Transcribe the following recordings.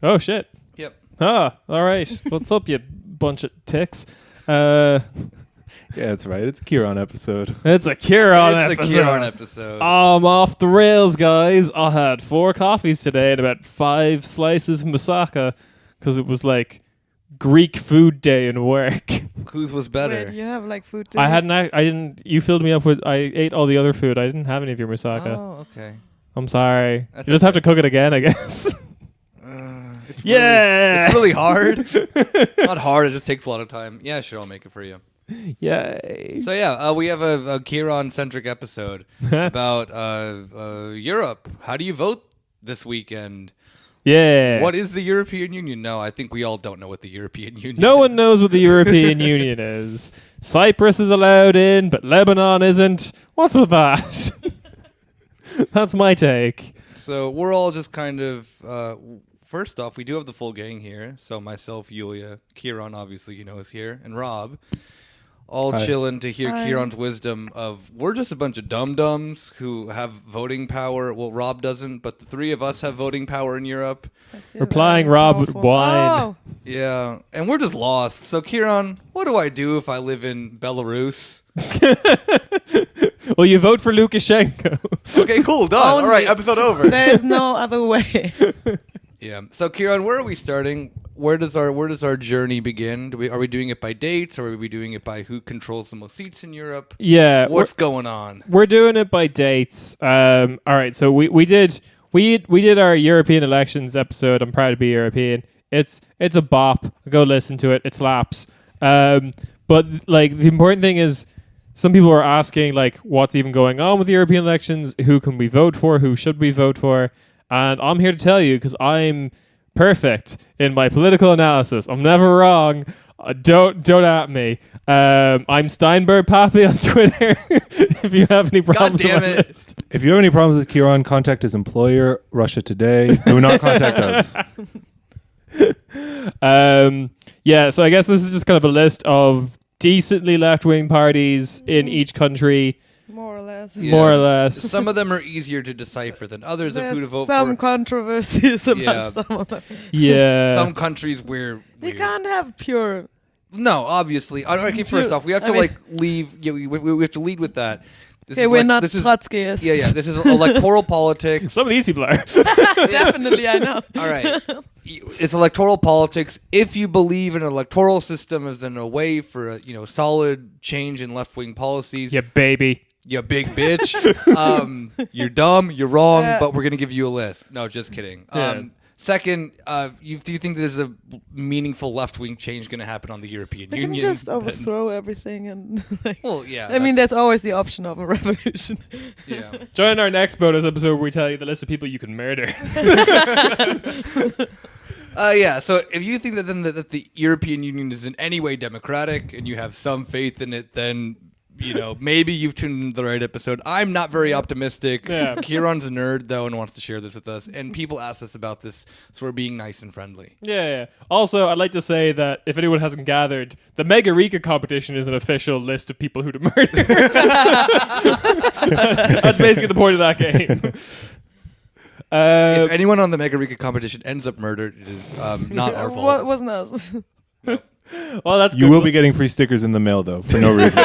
Oh, shit. Yep. Ah, all right. What's up, you bunch of ticks? Yeah, that's right. It's a Kieran episode. It's a Kieran It's episode. a Kieran episode. I'm off the rails, guys. I had 4 coffees today and about 5 slices of moussaka because it was like Greek food day in work. Whose was better? Wait, you have like food. I didn't. You filled me up with. I ate all the other food. I didn't have any of your moussaka. Oh, okay. I'm sorry. That's You just have to cook it again, I guess. It's Yeah. it's really hard. Not hard. It just takes a lot of time. Yeah, sure. I'll make it for you. Yay. So yeah, we have a Kieran-centric episode about Europe. How do you vote this weekend? Yeah. What is the European Union? No, I think we all don't know what the European Union is. No one knows what the European Union is. Cyprus is allowed in, but Lebanon isn't. What's with that? That's my take. So we're all just kind of... first off, we do have the full gang here. So myself, Yulia, Kieran, obviously, is here, and Rob. All Hi. chilling to hear Hi. Kieran's wisdom of we're just a bunch of dum-dums who have voting power. Well, Rob doesn't, but the 3 of us have voting power in Europe. We're plying Rob with wine. Oh, Yeah, and we're just lost. So, Kieran, what do I do if I live in Belarus? Well, you vote for Lukashenko. Okay, cool, done. All right, episode over. there is no other way. Yeah. So, Kieran, where are we starting? Where does our journey begin? Are we doing it by dates, or are we doing it by who controls the most seats in Europe? Yeah. What's going on? We're doing it by dates. All right. So we did our European elections episode. I'm proud to be European. It's a bop. Go listen to it. It slaps. But like the important thing is, some people are asking like, what's even going on with the European elections? Who can we vote for? Who should we vote for? And I'm here to tell you because I'm perfect in my political analysis. I'm never wrong. Don't at me. I'm Steinberg Pappy on Twitter. If you have any problems damn with my it. list. If you have any problems with Kieran, contact his employer, Russia Today. Do not contact us. Yeah, so I guess this is just kind of a list of decently left-wing parties in each country, More or less. Yeah. more or less. Some of them are easier to decipher than others of who to There's vote some for. controversies about Yeah. some of them. Yeah. Some countries where You can't have pure. No, obviously. Okay, first off, we have to leave. Yeah, we have to lead with that. This Okay, is we're not This is, Trotskyists. yeah. This is electoral politics. Some of these people are. Definitely, I know. All right, it's electoral politics. If you believe an electoral system is in a way for a solid change in left wing policies, Yeah, baby. you big bitch. You're dumb. You're wrong. Yeah. But we're gonna give you a list. No, just kidding. Yeah. Second, do you think there's a meaningful left-wing change going to happen on the European We Union? can just overthrow everything and. Well, yeah. I mean, there's always the option of a revolution. yeah. Join our next bonus episode where we tell you the list of people you can murder. Yeah. So if you think that the European Union is in any way democratic and you have some faith in it, then maybe you've tuned into the right episode. I'm not very optimistic. Yeah. Kieran's a nerd though and wants to share this with us. And people ask us about this, so we're being nice and friendly. Yeah. Also, I'd like to say that if anyone hasn't gathered, the Mega Rika competition is an official list of people who to murder. That's basically the point of that game. If anyone on the Mega Rika competition ends up murdered, it is not our fault. What wasn't us? Well, that's You good. will be getting free stickers in the mail, though, for no reason.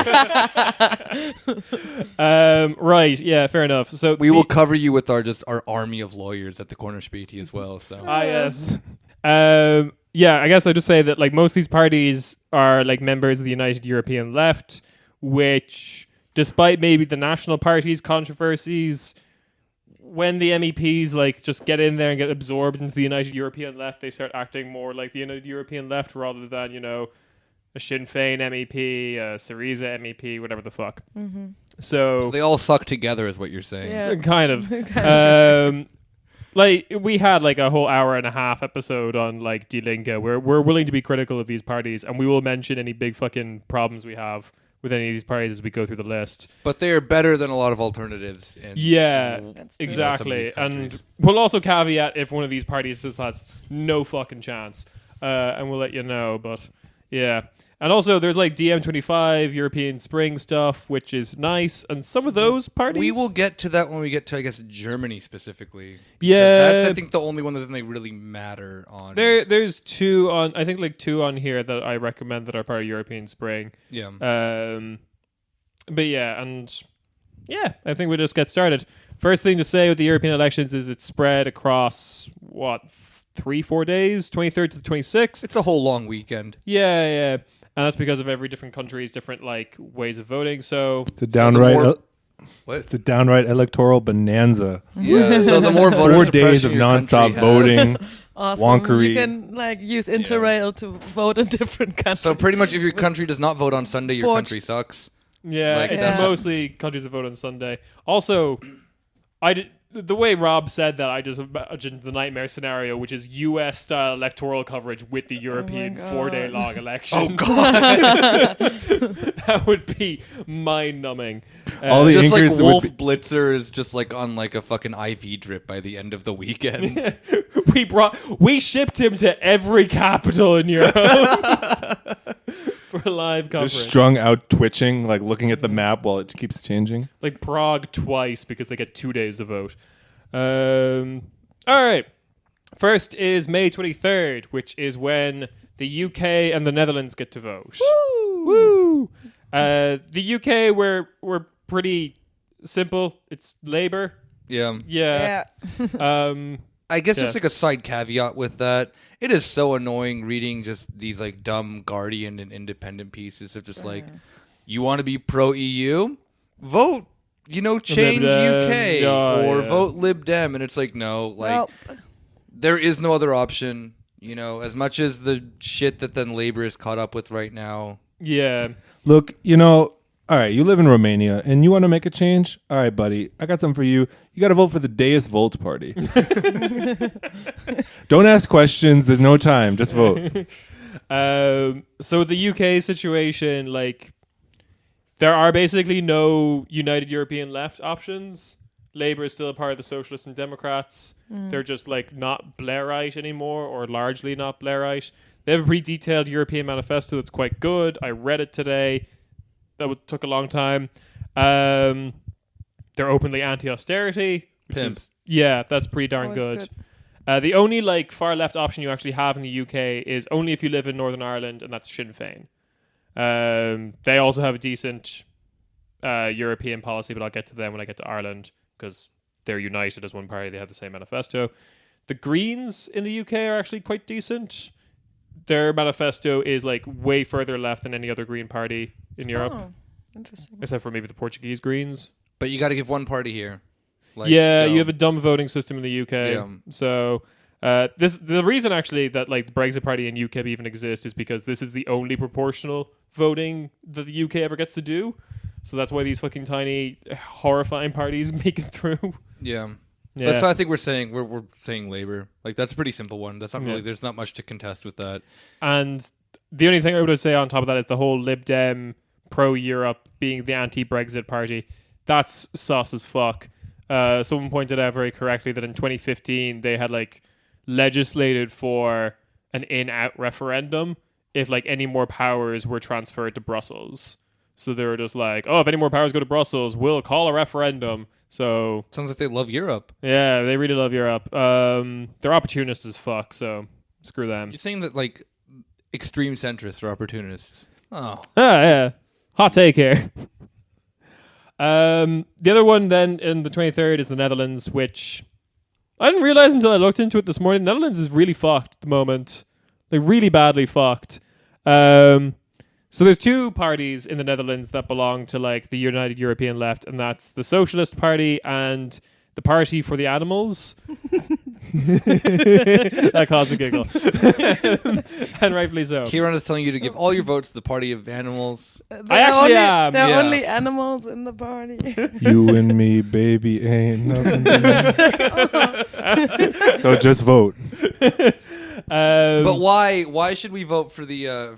Right. Yeah. Fair enough. So We will cover you with our army of lawyers at the corner Späti as well. So Yes. Yeah. I guess I'll just say that like most of these parties are like members of the United European Left, which, despite maybe the National Party's controversies, when the MEPs like just get in there and get absorbed into the United European Left, they start acting more like the United European Left rather than a Sinn Féin MEP, a Syriza MEP, whatever the fuck. Mm-hmm. So they all suck together, is what you're saying. Yeah. kind of. Like we had like a whole hour and a half episode on like Die Linke. We're willing to be critical of these parties, and we will mention any big fucking problems we have with any of these parties as we go through the list. But they are better than a lot of alternatives. Yeah, That's true. exactly. Some of these And countries. we'll also caveat if one of these parties just has no fucking chance, and we'll let you know. But yeah, And also, there's like DM25, European Spring stuff, which is nice. And some of those parties... We will get to that when we get to, I guess, Germany specifically. Yeah. That's, I think, the only one that they really matter on. There's two on... I think like two on here that I recommend that are part of European Spring. Yeah. But yeah, and... Yeah, I think we'll just get started. First thing to say with the European elections is it's spread across, 3-4 days? 23rd to the 26th? It's a whole long weekend. Yeah. And that's because of every different country's different like ways of voting. So It's a downright. What? It's a downright electoral bonanza. Yeah, so the more voter 4 days of suppression your nonstop country has- voting. Awesome. Wonkery. You can like use Interrail to vote in different countries. So pretty much if your country does not vote on Sunday, your country sucks. yeah, Like, it's that's just- mostly countries that vote on Sunday. Also, the way Rob said that, I just imagined the nightmare scenario, which is U.S. style electoral coverage with the European God. 4-day long election. Oh god! That would be mind numbing. All the Just like Ingers would Wolf be- Blitzer is just like on like a fucking IV drip by the end of the weekend. we shipped him to every capital in Europe for live coverage. Just strung out, twitching, like looking at the map while it keeps changing. Like Prague twice because they get 2 days to vote. All right. First is May 23rd, which is when the UK and the Netherlands get to vote. Woo! The UK, we're pretty simple. It's Labour. Yeah. Yeah. I guess Yeah. just like a side caveat with that, it is so annoying reading just these like dumb Guardian and Independent pieces of just like, you want to be pro EU? Vote, change Lib Dem. UK or vote Lib Dem. And it's like, no, like well, there is no other option. As much as the shit that then Labour is caught up with right now. Yeah. Look, all right, you live in Romania and you want to make a change? All right, buddy, I got something for you. You got to vote for the Deus Volt party. Don't ask questions. There's no time. Just vote. So the UK situation, like, there are basically no United European Left options. Labour is still a part of the Socialists and Democrats. They're just like not Blairite anymore, or largely not Blairite. They have a pretty detailed European manifesto that's quite good. I read it today. Took a long time. They're openly anti-austerity, which Pimp. is that's pretty darn always good. The only like far left option you actually have in the UK is only if you live in Northern Ireland, and that's Sinn Féin. They also have a decent European policy, but I'll get to them when I get to Ireland because they're united as one party. They have the same manifesto. The Greens in the UK are actually quite decent. Their manifesto is like way further left than any other Green party in Europe, Oh, interesting. except for maybe the Portuguese Greens. But you got to give one party here. Like, You have a dumb voting system in the UK. Yeah. So the reason actually that like the Brexit Party in UKIP even exists is because this is the only proportional voting that the UK ever gets to do. So that's why these fucking tiny, horrifying parties make it through. Yeah. Yeah. That's what I think we're saying. We're saying Labour. Like that's a pretty simple one. That's not really. Yeah. There's not much to contest with that. And the only thing I would say on top of that is the whole Lib Dem pro-Europe being the anti-Brexit party. That's sus as fuck. Someone pointed out very correctly that in 2015 they had like legislated for an in-out referendum if like any more powers were transferred to Brussels. So they were just like, oh, if any more powers go to Brussels, we'll call a referendum. So Sounds like they love Europe. yeah, they really love Europe. They're opportunists as fuck, so screw them. You're saying that like extreme centrists are opportunists. Oh, Yeah. Hot take here. The other one then in the 23rd is the Netherlands, which I didn't realize until I looked into it this morning. The Netherlands is really fucked at the moment. Like really badly fucked. So there's two parties in the Netherlands that belong to like the United European Left, and that's the Socialist Party and the Party for the Animals. That caused a giggle. And rightfully so. Kieran is telling you to give all your votes to the Party of Animals. I actually am. There Yeah. are only animals in the party. You and me, baby, ain't nothing. So just vote. But why? Why should we vote for the Animal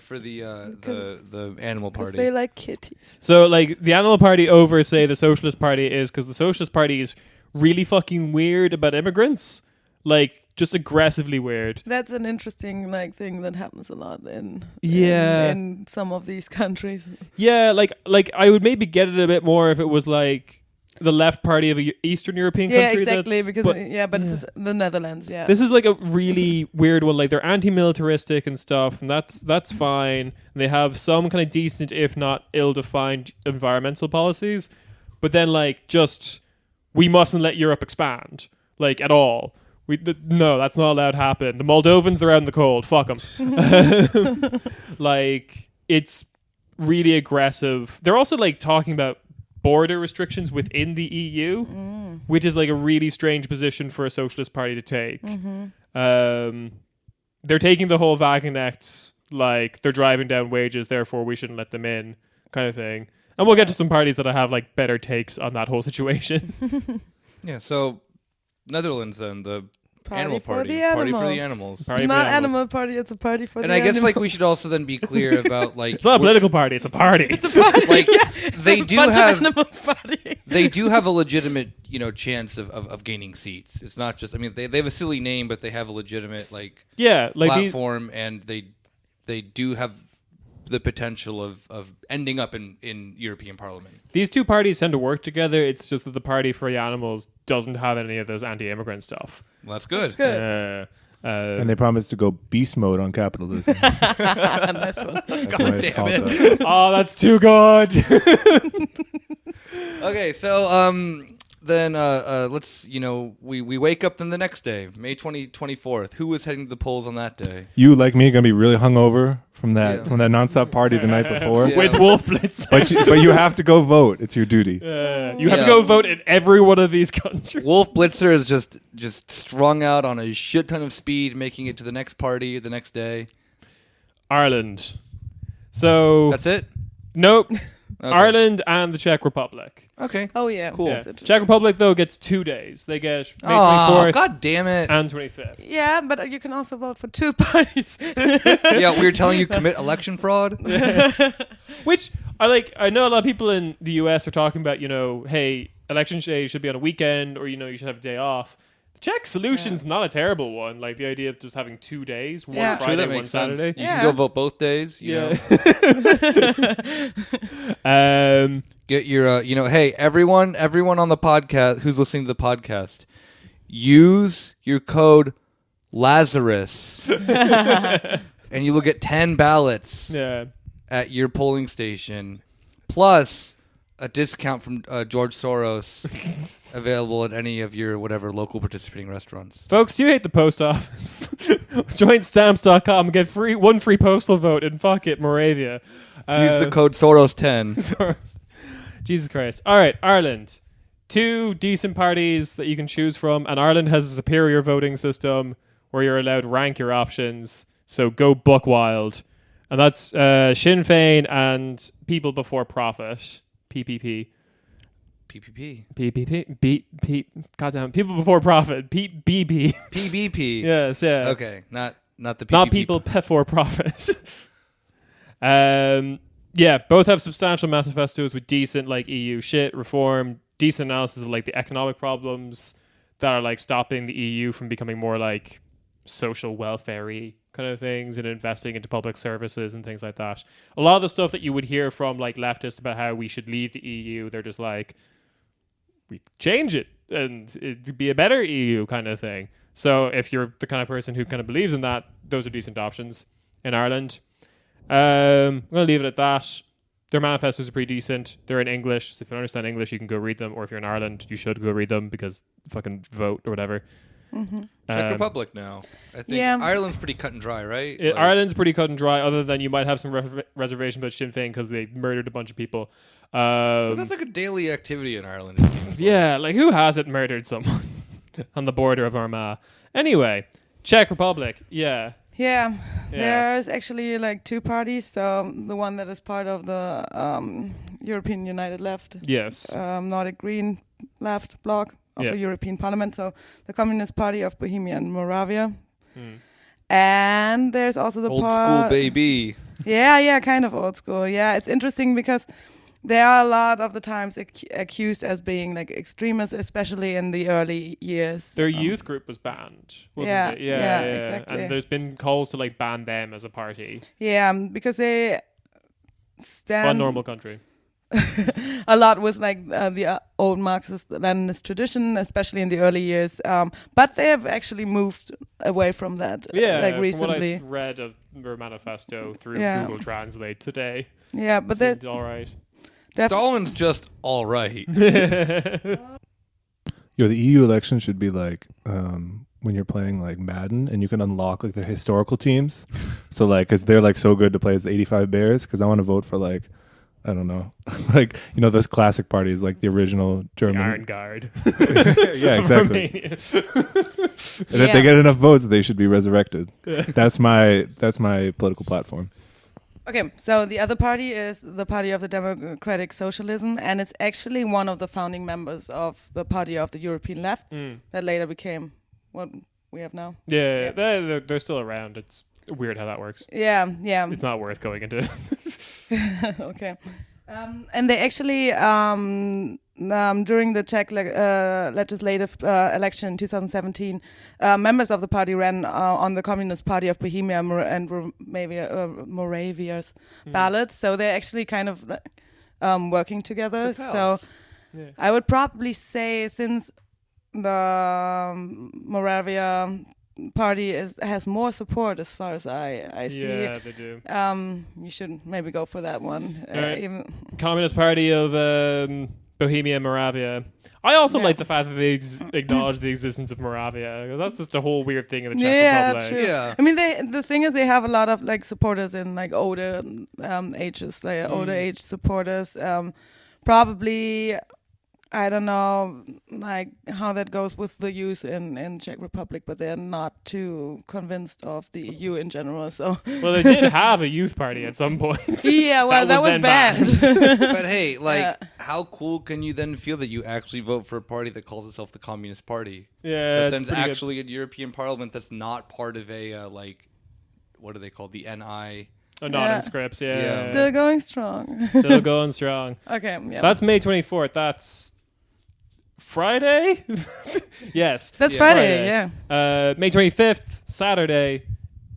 Because Party? they like kitties. So, like, the Animal Party over, say, the Socialist Party is because the Socialist Party is really fucking weird about immigrants. Like, just aggressively weird. That's an interesting thing that happens a lot in some of these countries. Yeah, like I would maybe get it a bit more if it was like the left party of a Eastern European country. Yeah, exactly. But yeah. it's the Netherlands. Yeah, This is like a really weird one. Like they're anti-militaristic and stuff, and that's fine. And they have some kind of decent, if not ill-defined, environmental policies. But then, like, just we mustn't let Europe expand, like at all. No, that's not allowed to happen. The Moldovans are out in the cold. Fuck them. Like it's really aggressive. They're also like talking about border restrictions within the EU, which is like a really strange position for a socialist party to take. They're taking the whole Wagenknecht, like they're driving down wages, therefore we shouldn't let them in kind of thing. And we'll get to some parties that have like better takes on that whole situation. Yeah, so Netherlands then, the animal for party. the Party for the animals. animals. Party for Not the animals. animal party, it's a party for And the I guess animals. like we should also then be clear about like It's not a political party, it's a party. It's a party. like It's they a do bunch have of animals party. they do have a legitimate, chance of gaining seats. It's not just they have a silly name, but they have a legitimate like Yeah, like platform, and they do have the potential of ending up in European Parliament. these two parties tend to work together. It's just that the Party for the Animals doesn't have any of those anti-immigrant stuff. Well, that's good. It's good. And they promised to go beast mode on capitalism. Nice one. That's why it's damn called it. that. Oh, that's too good. Okay, so then let's we wake up then the next day, May 24th. Who was heading to the polls on that day? You, like me, gonna be really hungover from that Yeah. from that nonstop party the night before. Yeah. With Wolf Blitzer. But you have to go vote. It's your duty. You have to Yeah. go vote in every one of these countries. Wolf Blitzer is just strung out on a shit ton of speed, making it to the next party the next day. Ireland. So That's it? nope. Okay. Ireland and the Czech Republic. Okay. Oh yeah, Cool. Yeah. That's interesting. Czech Republic though gets 2 days. They get May Oh, 24th god damn it. and 25th. Yeah, but you can also vote for two parties. Yeah, we were telling you commit election fraud. Which I know a lot of people in the US are talking about, hey, election day should be on a weekend, or you should have a day off. The Czech solution's not a terrible one. Like the idea of just having 2 days, one Yeah. Friday, True, that one makes sense. Saturday. You Yeah. can go vote both days, you know. Get your hey, everyone on the podcast who's listening to the podcast, use your code Lazarus and you will get 10 ballots Yeah. at your polling station, plus a discount from George Soros available at any of your whatever local participating restaurants. Folks, do you hate the post office? Join stamps.com and get one free postal vote in fuck it, Moravia. Use the code Soros10. Soros. Jesus Christ. All right, Ireland. 2 decent parties that you can choose from, and Ireland has a superior voting system where you're allowed to rank your options. So go buck wild. And that's Sinn Féin and People Before Profit. PPP. PPP. PPP. Goddamn. People Before Profit. BP. PBP. Yes, yeah. Okay, not the PPP. Not People Before Profit. Yeah, both have substantial manifestos with decent EU shit, reform, decent analysis of the economic problems that are stopping the EU from becoming more social welfare-y kind of things and investing into public services and things like that. A lot of the stuff that you would hear from leftists about how we should leave the EU, they're just we change it and it'd be a better EU kind of thing. So if you're the kind of person who kind of believes in that, those are decent options in Ireland. I'm going to leave it at that. Their manifestos are pretty decent. They're in English, so if you understand English, you can go read them. Or if you're in Ireland, you should go read them because fucking vote or whatever. Czech Republic now. I think Yeah. Ireland's pretty cut and dry, right? Ireland's pretty cut and dry, other than you might have some reservation about Sinn Féin because they murdered a bunch of people. But that's a daily activity in Ireland, it seems. Yeah, who hasn't murdered someone on the border of Armagh? Anyway, Czech Republic, yeah. Yeah, there's actually 2 parties. So the one that is part of the European United Left, Yes. Nordic Green Left bloc of Yeah. the European Parliament. So the Communist Party of Bohemia and Moravia. And there's also the Old school baby. Yeah, kind of old school. Yeah, it's interesting because they are a lot of the times accused as being like extremists, especially in the early years. Their youth group was banned, wasn't it? Yeah, exactly. And there's been calls to like ban them as a party. Yeah, because they stand Fun, normal country. a lot with like the old Marxist-Leninist tradition, especially in the early years. But they have actually moved away from that. Like recently. From what I read of their manifesto through Google Translate today. Yeah, but that's all right. Stalin's just all right. Yo, the EU election should be like when you're playing like Madden and you can unlock like the historical teams. So like, cause they're like so good to play as the 85 Bears. Cause I want to vote for like, I don't know, like, you know, those classic parties, like the original German. The Iron Guard. Yeah, exactly. And if they get enough votes, they should be resurrected. That's my political platform. Okay, so the other party is the Party of the Democratic Socialism, and it's actually one of the founding members of the Party of the European Left that later became what we have now. Yeah. They're still around. It's weird how that works. Yeah. It's not worth going into. Okay. And they actually, during the Czech legislative election in 2017, members of the party ran on the Communist Party of Bohemia and Moravia's ballot. So they're actually kind of working together. So I would probably say since the Moravia party has more support as far as I see. Yeah, they do. You should maybe go for that one. Right. Communist Party of Bohemia, Moravia. I also like the fact that they acknowledge the existence of Moravia. That's just a whole weird thing in the Czech Republic. True. Yeah, I mean, the thing is, they have a lot of like supporters in like older ages, like older age supporters. Probably. I don't know, like how that goes with the youth in Czech Republic, but they're not too convinced of the EU in general. So, well, they did have a youth party at some point. Yeah, well, that was banned. But hey, like, how cool can you then feel that you actually vote for a party that calls itself the Communist Party? Yeah, that then's actually a European Parliament that's not part of a like, what are they called? The NI. Non-inscripts, yeah. Still going strong. Still going strong. Okay, yeah. That's May 24th. That's Friday? Yes. That's Friday, yeah. May 25th, Saturday.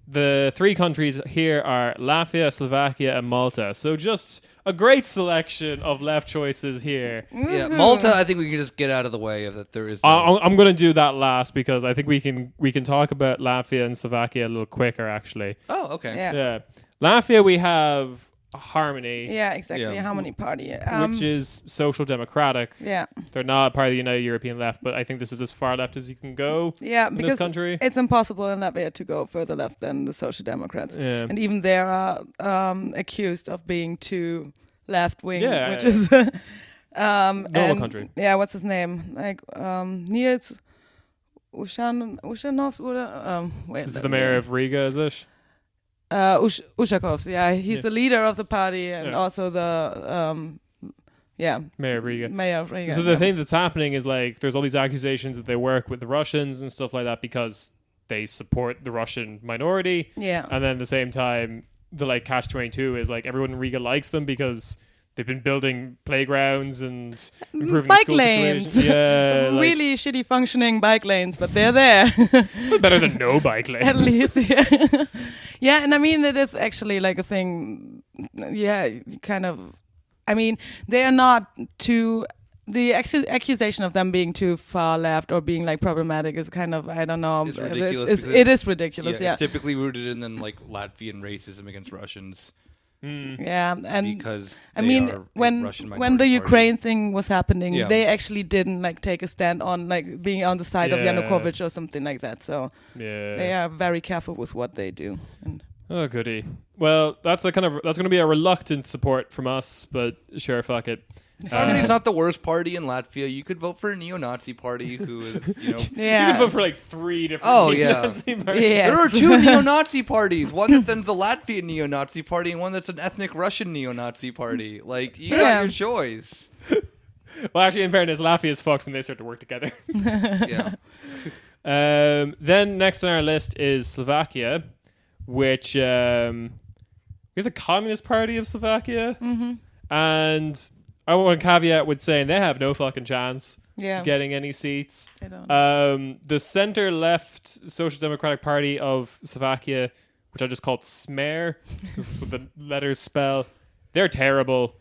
The three countries here are Latvia, Slovakia, and Malta. So just a great selection of left choices here. Yeah, Malta, I think we can just get out of the way of that there is... I'm going to do that last because I think we can talk about Latvia and Slovakia a little quicker, actually. Oh, okay. Yeah. Latvia, we have Harmony. Yeah, exactly. Yeah. Harmony Party. Which is social democratic. Yeah. They're not part of the United European Left, but I think this is as far left as you can go in this country. It's impossible in Latvia to go further left than the Social Democrats. Yeah. And even they are accused of being too left-wing, which is... normal country. Yeah, what's his name? Like, Niels Ushanovs? Is it the mayor of Riga, is it? Ushakovs, yeah. He's the leader of the party and also the mayor of Riga. Mayor of Riga. So the thing that's happening is like there's all these accusations that they work with the Russians and stuff like that because they support the Russian minority. Yeah. And then at the same time, the like catch-22 is like everyone in Riga likes them because they've been building playgrounds and improving bike the school lanes. situation. Yeah, really shitty functioning bike lanes, but they're there. Better than no bike lanes. At least, yeah. Yeah, and I mean, it is actually like a thing. Yeah, kind of. I mean, they are not too. The accusation of them being too far left or being like problematic is kind of, I don't know. It's ridiculous. It is ridiculous. Yeah, it's typically rooted in then like Latvian racism against Russians. Yeah, and because I mean, when the Ukraine thing was happening, they actually didn't like take a stand on like being on the side of Yanukovych or something like that. So they are very careful with what they do. And oh goody. Well, that's going to be a reluctant support from us, but sure, fuck it. Harmony's not the worst party in Latvia. You could vote for a neo-Nazi party who is, you could vote for like 3 different neo-Nazi parties. Yes. There are 2 neo-Nazi parties. One that's a Latvian neo-Nazi party and one that's an ethnic Russian neo-Nazi party. Like, you got your choice. Well, actually, in fairness, Latvia is fucked when they start to work together. Yeah. Then next on our list is Slovakia, which we have the Communist Party of Slovakia. And I want to caveat with saying they have no fucking chance Yeah. getting any seats. I don't. The center-left Social Democratic Party of Slovakia, which I just called SMER, with the letters spell, they're terrible.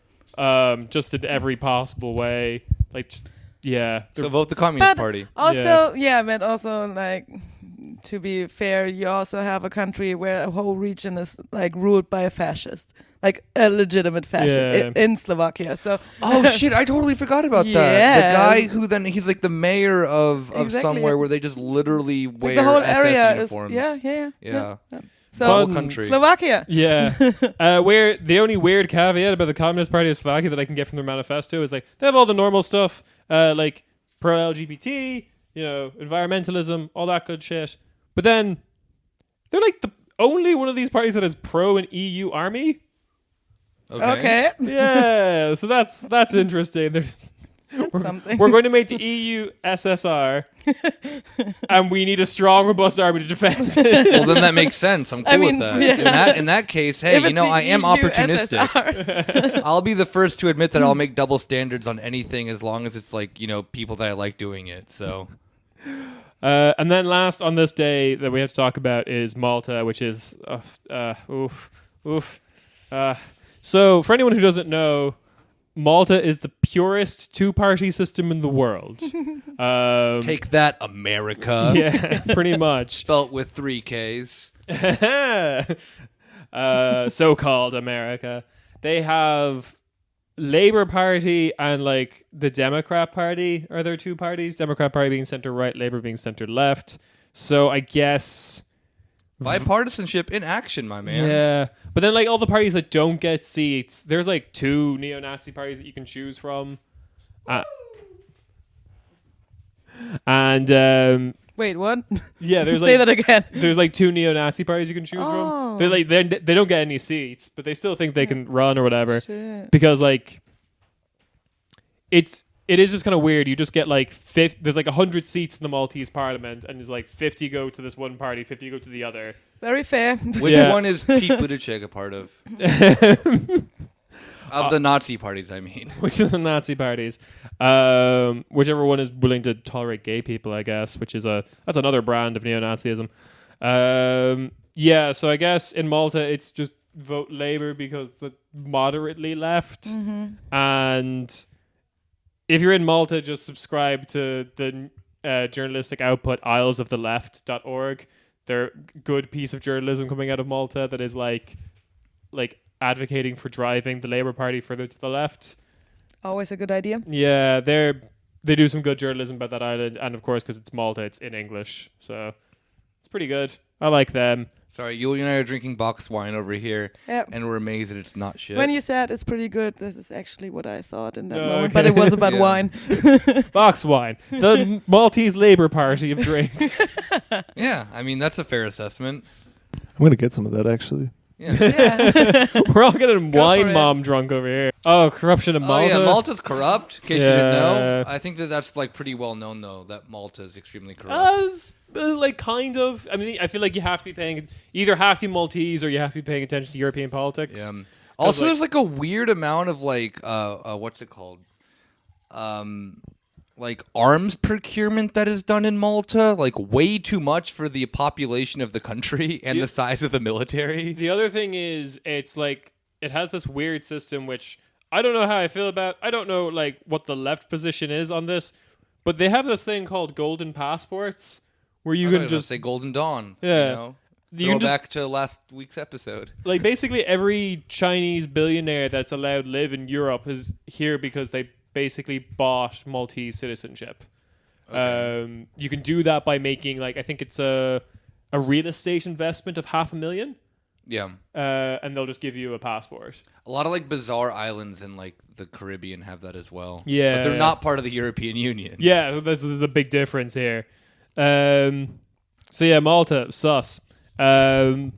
Just in every possible way. Like, just, yeah. So vote the Communist But Party. Also, but also, like, to be fair, you also have a country where a whole region is, like, ruled by a fascist. Like, a legitimate fascist in Slovakia. So. Oh shit! I totally forgot about that. Yeah. The guy who then he's like the mayor of Exactly. somewhere where they just literally wear the whole SS area uniforms. is Yeah. So Whole Fun. country. Slovakia. Yeah. Where the only weird caveat about the Communist Party of Slovakia that I can get from their manifesto is like they have all the normal stuff, like pro-LGBT, environmentalism, all that good shit. But then they're like the only one of these parties that is pro an EU army. Okay. Yeah. So that's interesting. They're just, That's something. we're going to make the EU SSR, and we need a strong, robust army to defend it. Well, then that makes sense. I'm cool mean, with that. yeah. In that case, hey, If it's the I am EU opportunistic. SSR. I'll be the first to admit that I'll make double standards on anything as long as it's like people that I like doing it. So. And then last on this day that we have to talk about is Malta, which is so for anyone who doesn't know, Malta is the purest two-party system in the world. Take that, America. Yeah, pretty much. Spelt with 3 Ks. So-called America. They have Labour Party and like the Democrat Party are their two parties. Democrat Party being center right, Labour being center left. So I guess Bipartisanship in action, my man. yeah. But then like all the parties that don't get seats, there's like 2 neo-Nazi parties that you can choose from. And Wait, what? yeah, there's Say like that again. there's like 2 neo-Nazi parties you can choose Oh. from. They're like they don't get any seats, but they still think they can run or whatever. Shit. Because like it is just kind of weird. You just get like there's like 100 seats in the Maltese parliament, and there's like 50 go to this one party, 50 go to the other. Very fair. Which Yeah. one is Pete Buttigieg a part of? Of the Nazi parties, I mean. Which of the Nazi parties? Whichever one is willing to tolerate gay people, I guess. That's another brand of neo-Nazism. Yeah, so I guess in Malta it's just vote Labour because the moderately left, and if you're in Malta, just subscribe to the journalistic output islesofTheLeft.org. They're a good piece of journalism coming out of Malta that is like advocating for driving the Labour Party further to the left. Always a good idea. Yeah, they do some good journalism about that island, and of course, because it's Malta, it's in English, so it's pretty good. I like them. Sorry, you and I are drinking box wine over here, Yep. and we're amazed that it's not shit. When you said it's pretty good, this is actually what I thought in that Oh, moment, okay. but it was about Yeah. wine. Box wine, the Maltese Labour Party of drinks. Yeah, I mean, that's a fair assessment. I'm gonna get some of that actually. Yeah. Yeah. We're all getting Go wine for it. mom drunk over here. Oh, corruption in Oh Malta. yeah, Malta's corrupt. In case you didn't know, Yeah. I think that's like pretty well known though that Malta is extremely corrupt. Like kind of. I mean, I feel like you have to be paying either have to be Maltese or you have to be paying attention to European politics. Yeah. Also, like- there's like a weird amount of like what's it called? Like arms procurement that is done in Malta, like way too much for the population of the country and Yeah. the size of the military. The other thing is, it's like it has this weird system which I don't know how I feel about. I don't know like what the left position is on this, but they have this thing called golden passports where you can just say Golden Dawn. Yeah. You know? You Go can just- back to last week's episode. like basically every Chinese billionaire that's allowed to live in Europe is here because they basically bought Maltese citizenship. Okay. You can do that by making like I think it's a real estate investment of $500,000, Yeah. and they'll just give you a passport. A lot of like bizarre islands in like the Caribbean have that as well. Yeah. But they're not part of the European Union. Yeah, that's the big difference here. So yeah, Malta, sus. Then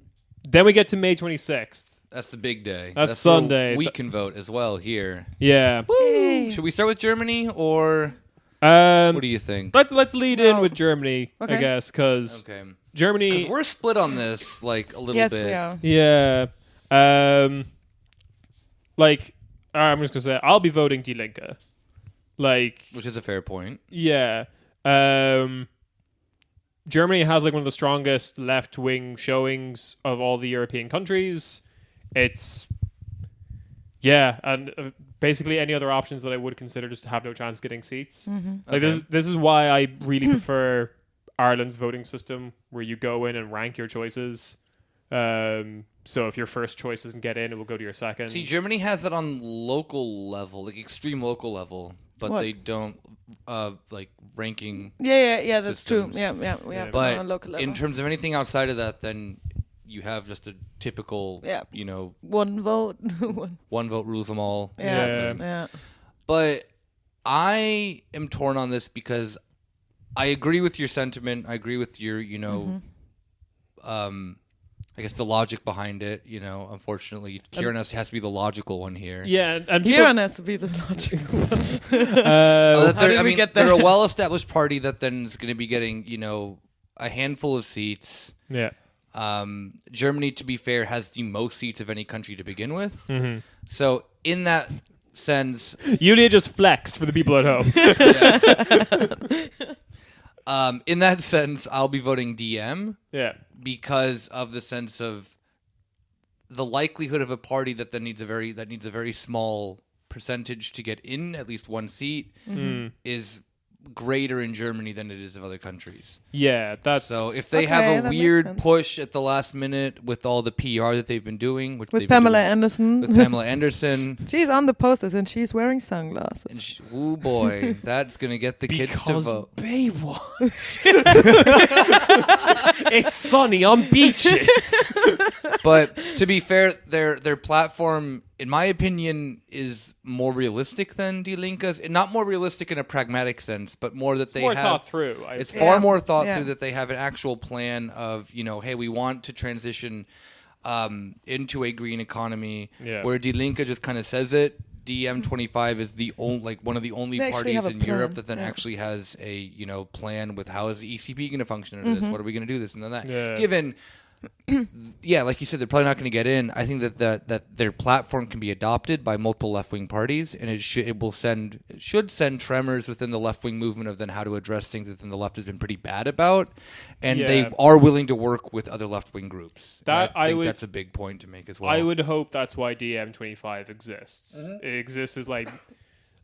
we get to May 26th. That's the big day. That's where Sunday. We can vote as well here. Yeah. Yay. Should we start with Germany or What what do you think? Let's lead in No. with Germany, I Okay. guess, because Okay. Because Germany. we're split on this like a little Yes, bit. we are. Yeah. Like I'm just gonna say I'll be voting Die Linke. Like, which is a fair point. yeah. Germany has like one of the strongest left-wing showings of all the European countries. It's and basically any other options that I would consider just have no chance of getting seats. Like this is why I really prefer Ireland's voting system, where you go in and rank your choices. So if your first choice doesn't get in, it will go to your second. See, Germany has that on local level, like extreme local level, but they don't like ranking. Yeah. That's true. systems. Yeah. We have But on a local level. in terms of anything outside of that, then you have just a typical, one vote. one vote rules them all. Yeah. But I am torn on this because I agree with your sentiment. I agree with your, I guess the logic behind it. Unfortunately, Kieran has to be the logical one here. Yeah, and Kieran has to be the logical one. How did we get there? They're a well-established party that then is going to be getting, a handful of seats. Yeah. Germany, to be fair, has the most seats of any country to begin with. Mm-hmm. So in that sense, Yulia just flexed for the people at home. in that sense, I'll be voting DM. Yeah. Because of the sense of the likelihood of a party that then needs a very small percentage to get in at least one seat is greater in Germany than it is of other countries. Yeah, that's so if they have a weird push at the last minute with all the PR that they've been doing, with Pamela Anderson, she's on the posters and she's wearing sunglasses. And oh boy, that's gonna get the kids to vote. Baywatch. It's sunny on beaches. But to be fair, their platform, in my opinion, is more realistic than Die Linke's. Not more realistic in a pragmatic sense, but more that they more have thought through. It's far more thought through that they have an actual plan of, hey, we want to transition into a green economy. Yeah. Where Die Linke just kind of says it. DM25 is one of the only parties in Europe that then actually has a plan with how is the ECB going to function under this? What are we going to do this and then that? Yeah. Given. Like you said, they're probably not going to get in. I think that their platform can be adopted by multiple left-wing parties, and it should send tremors within the left-wing movement of then how to address things that the left has been pretty bad about, and they are willing to work with other left-wing groups. I think that's a big point to make as well. I would hope that's why DM25 exists. It exists as like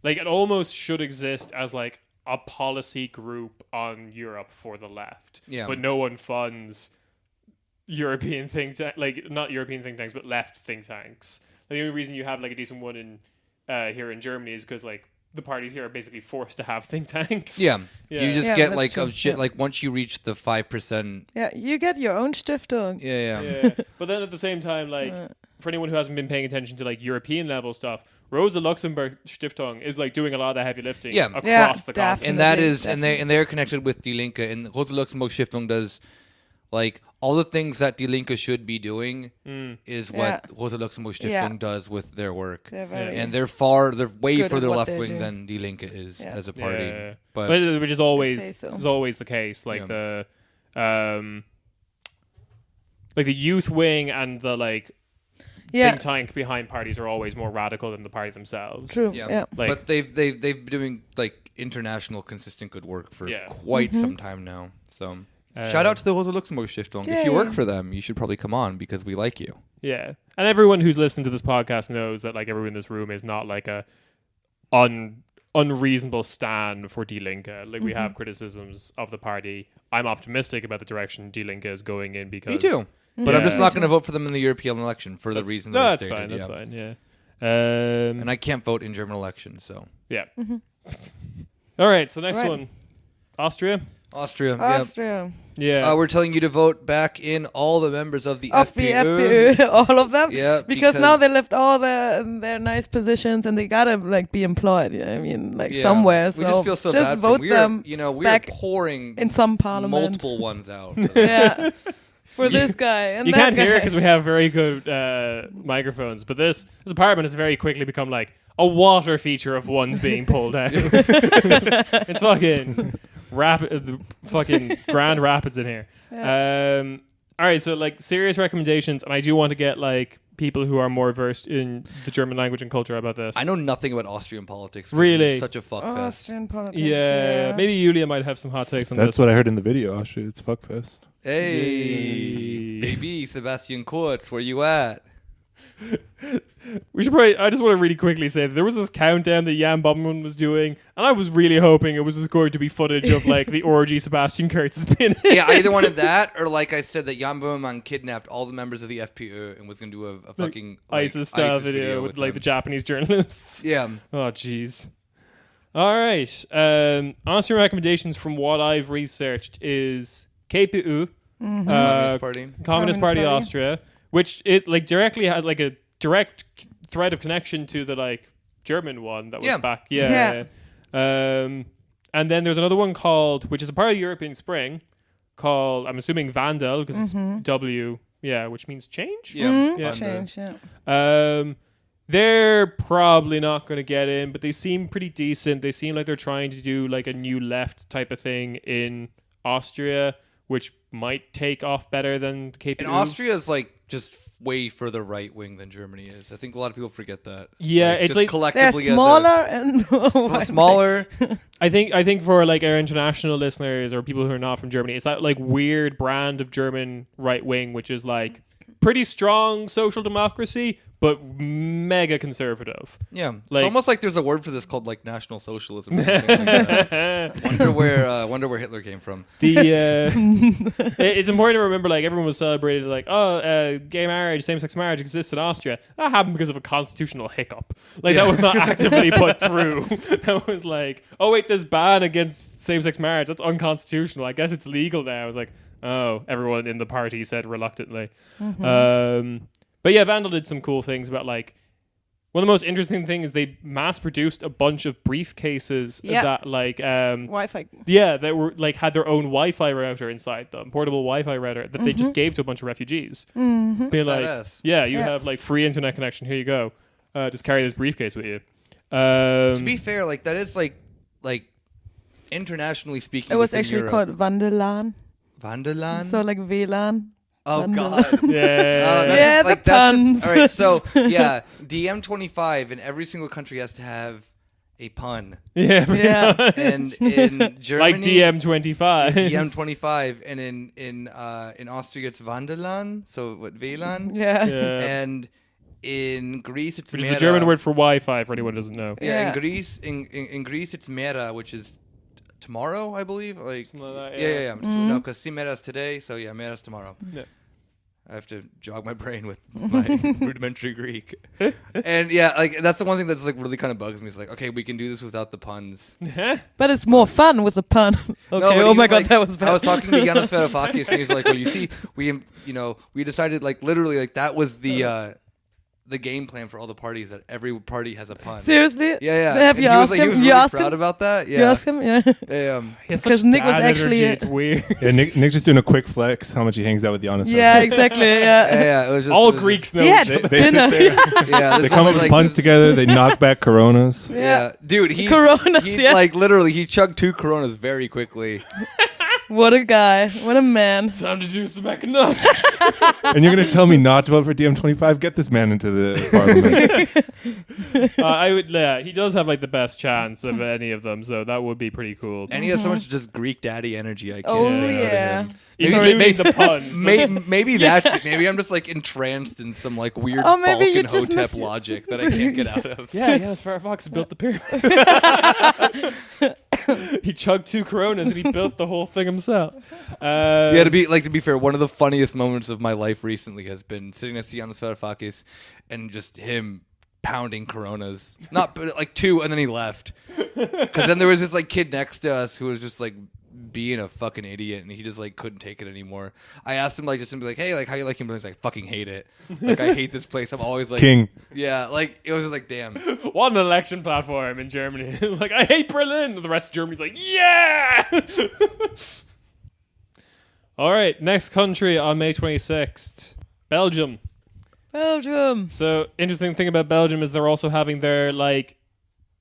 it almost should exist as like a policy group on Europe for the left. Yeah. But no one funds European not European think tanks, but left think tanks. The only reason you have like a decent one in here in Germany is because like the parties here are basically forced to have think tanks. Yeah. You just get like true. shit. Like once you reach the 5%. Yeah, you get your own Stiftung. Yeah. But then at the same time, like for anyone who hasn't been paying attention to like European level stuff, Rosa Luxemburg Stiftung is like doing a lot of the heavy lifting across the continent. And that is and they're connected with Die Linke, and Rosa Luxemburg Stiftung does like all the things that Die Linke should be doing is what Rosa Luxemburg Stiftung does with their work. And they're way further left wing than Die Linke is as a party. But which is always the case. Like the youth wing and the think tank behind parties are always more radical than the party themselves. True. Yeah. But they've been doing like international consistent good work for quite some time now. So shout out to the Rosa Luxemburg Stiftung. If you work for them, you should probably come on because we like you. Yeah. And everyone who's listened to this podcast knows that like everyone in this room is not like a unreasonable stand for Die Linke. Like we have criticisms of the party. I'm optimistic about the direction Die Linke is going in because me too. But I'm just not going to vote for them in the European election for the reason that I that's stated. Fine. That's fine. Yeah. And I can't vote in German elections, so yeah. All right. So next one, Austria. Yeah. We're telling you to vote back in all the members of the FPÖ. All of them. Yeah. Because now they left all their nice positions and they gotta like be employed. I mean, somewhere. So we just feel so just bad. Vote them. We're pouring in some parliament multiple ones out. For this guy and you that can't guy. hear it because we have very good microphones. But this apartment has very quickly become like a water feature of ones being pulled out. It's fucking fucking Grand Rapids in here. All right, so like serious recommendations, and I do want to get like people who are more versed in the German language and culture about this. I know nothing about Austrian politics. Really? It's such a fuckfest. Austrian politics. Yeah, maybe Yulia might have some hot takes on That's this. what I heard in the video. Oh shit, it's fuckfest. Hey, Yay. baby, Sebastian Kurz, where you at? We should probably. I just want to really quickly say that there was this countdown that Jan Bobman was doing, and I was really hoping it was just going to be footage of like the orgy Sebastian Kurz has been in. Yeah, I either wanted that or like I said that Jan Böhmermann kidnapped all the members of the FPÖ and was going to do a fucking like, ISIS style video with like the them. Japanese journalists. Yeah. Oh, jeez. All right. Austrian recommendations from what I've researched is KPU, Communist Party. Communist Party Austria, which it like directly has like a direct thread of connection to the like German one that was back. Yeah. And then there's another one called, which is a part of European Spring, called I'm assuming Vandal because it's W. Yeah, which means change. Yeah. Change. Yeah. They're probably not going to get in, but they seem pretty decent. They seem like they're trying to do like a new left type of thing in Austria, which might take off better than KPU. And Austria is like just way further right wing than Germany is. I think a lot of people forget that. Yeah, like, it's just like They're collectively smaller and smaller. I think for like our international listeners or people who are not from Germany, it's that like weird brand of German right wing, which is like pretty strong social democracy, but mega conservative. Yeah, Like- it's almost like there's a word for this called like National Socialism. Or something like that. Wonder where Hitler came from. It's important to remember, like everyone was celebrated, like gay marriage, same-sex marriage exists in Austria. That happened because of a constitutional hiccup. Like that was not actively put through. That was like, oh wait, this ban against same-sex marriage, that's unconstitutional. I guess it's legal now. I was like, oh, everyone in the party said reluctantly. But yeah, Vandal did some cool things about like. One of the most interesting things, they mass-produced a bunch of briefcases that like Wi-Fi. yeah, that were like had their own Wi-Fi router inside them, portable Wi-Fi router that they just gave to a bunch of refugees. Being like, Badass. yeah, you have like free internet connection. Here you go. Just carry this briefcase with you. To be fair, like that is like internationally speaking. It was within actually Europe. called Vandelan. Vandelan. So like VLAN. Oh Vandelan. God. yeah, Yeah, the puns. All right, so yeah, DM25 in every single country has to have a pun, yeah, Yeah. and in Germany, like DM25. DM25, and in Austria it's Vandelan, so what VLAN, Yeah. yeah. and in Greece it's Which is Mera. the German word for Wi-Fi for anyone who doesn't know. Yeah, Yeah. in Greece, in Greece it's Mera, which is tomorrow, I believe. Like, Something like that, yeah. No, because Mera's today, so yeah, Mera's tomorrow. Yeah. I have to jog my brain with my rudimentary Greek. And yeah, like that's the one thing that's like really kind of bugs me. It's like, okay, we can do this without the puns. But it's more fun with a pun. Okay. No, but Oh even, my god, like, that was bad. I was talking to Yanis Varoufakis, and he's like, well, you see, we decided like literally like that was the game plan for all the parties, that every party has a pun. Seriously? Yeah. Have And you he was, asked like, him? He was You really asked proud him? about that. Yeah. You ask him? Yeah. Yeah. He has Because such Nick was dad actually- energy, it's weird. Yeah, Nick's just doing a quick flex. How much he hangs out with Giannis. Yeah, exactly. Yeah. Yeah, it was just All it was Greeks know. He had shit. They sit dinner. there, Yeah, they come up with like, puns together. They knock back Coronas. Yeah, dude, he Coronas, he yeah. like literally he chugged 2 Coronas very quickly. What a guy. What a man. Time to do some economics. And you're gonna tell me not to vote for DM25? Get this man into the parliament. I would. Yeah, he does have like the best chance of any of them, so that would be pretty cool. And he has so much just Greek daddy energy. I can't Oh, say no to yeah. him. Including the puns. Maybe that's it. Maybe I'm just like entranced in some like weird Oh, maybe you Balkan just Hotep miss- logic that I can't get out of. Yeah, Farrah Fox built the pyramids. He chugged 2 Coronas and he built the whole thing himself. Yeah, to be fair, one of the funniest moments of my life recently has been sitting next to Yanis Varoufakis and just him pounding Coronas. Not but like 2, and then he left. Because then there was this like kid next to us who was just like being a fucking idiot, and he just like couldn't take it anymore. I asked him like just to be like, hey, like how you like him? But he's like, fucking hate it. Like I hate this place. I'm always like King. Yeah, like it was like damn. What an election platform in Germany. Like, I hate Berlin. The rest of Germany's like, yeah! All right, next country on May 26th. Belgium. Belgium. So, interesting thing about Belgium is they're also having their, like,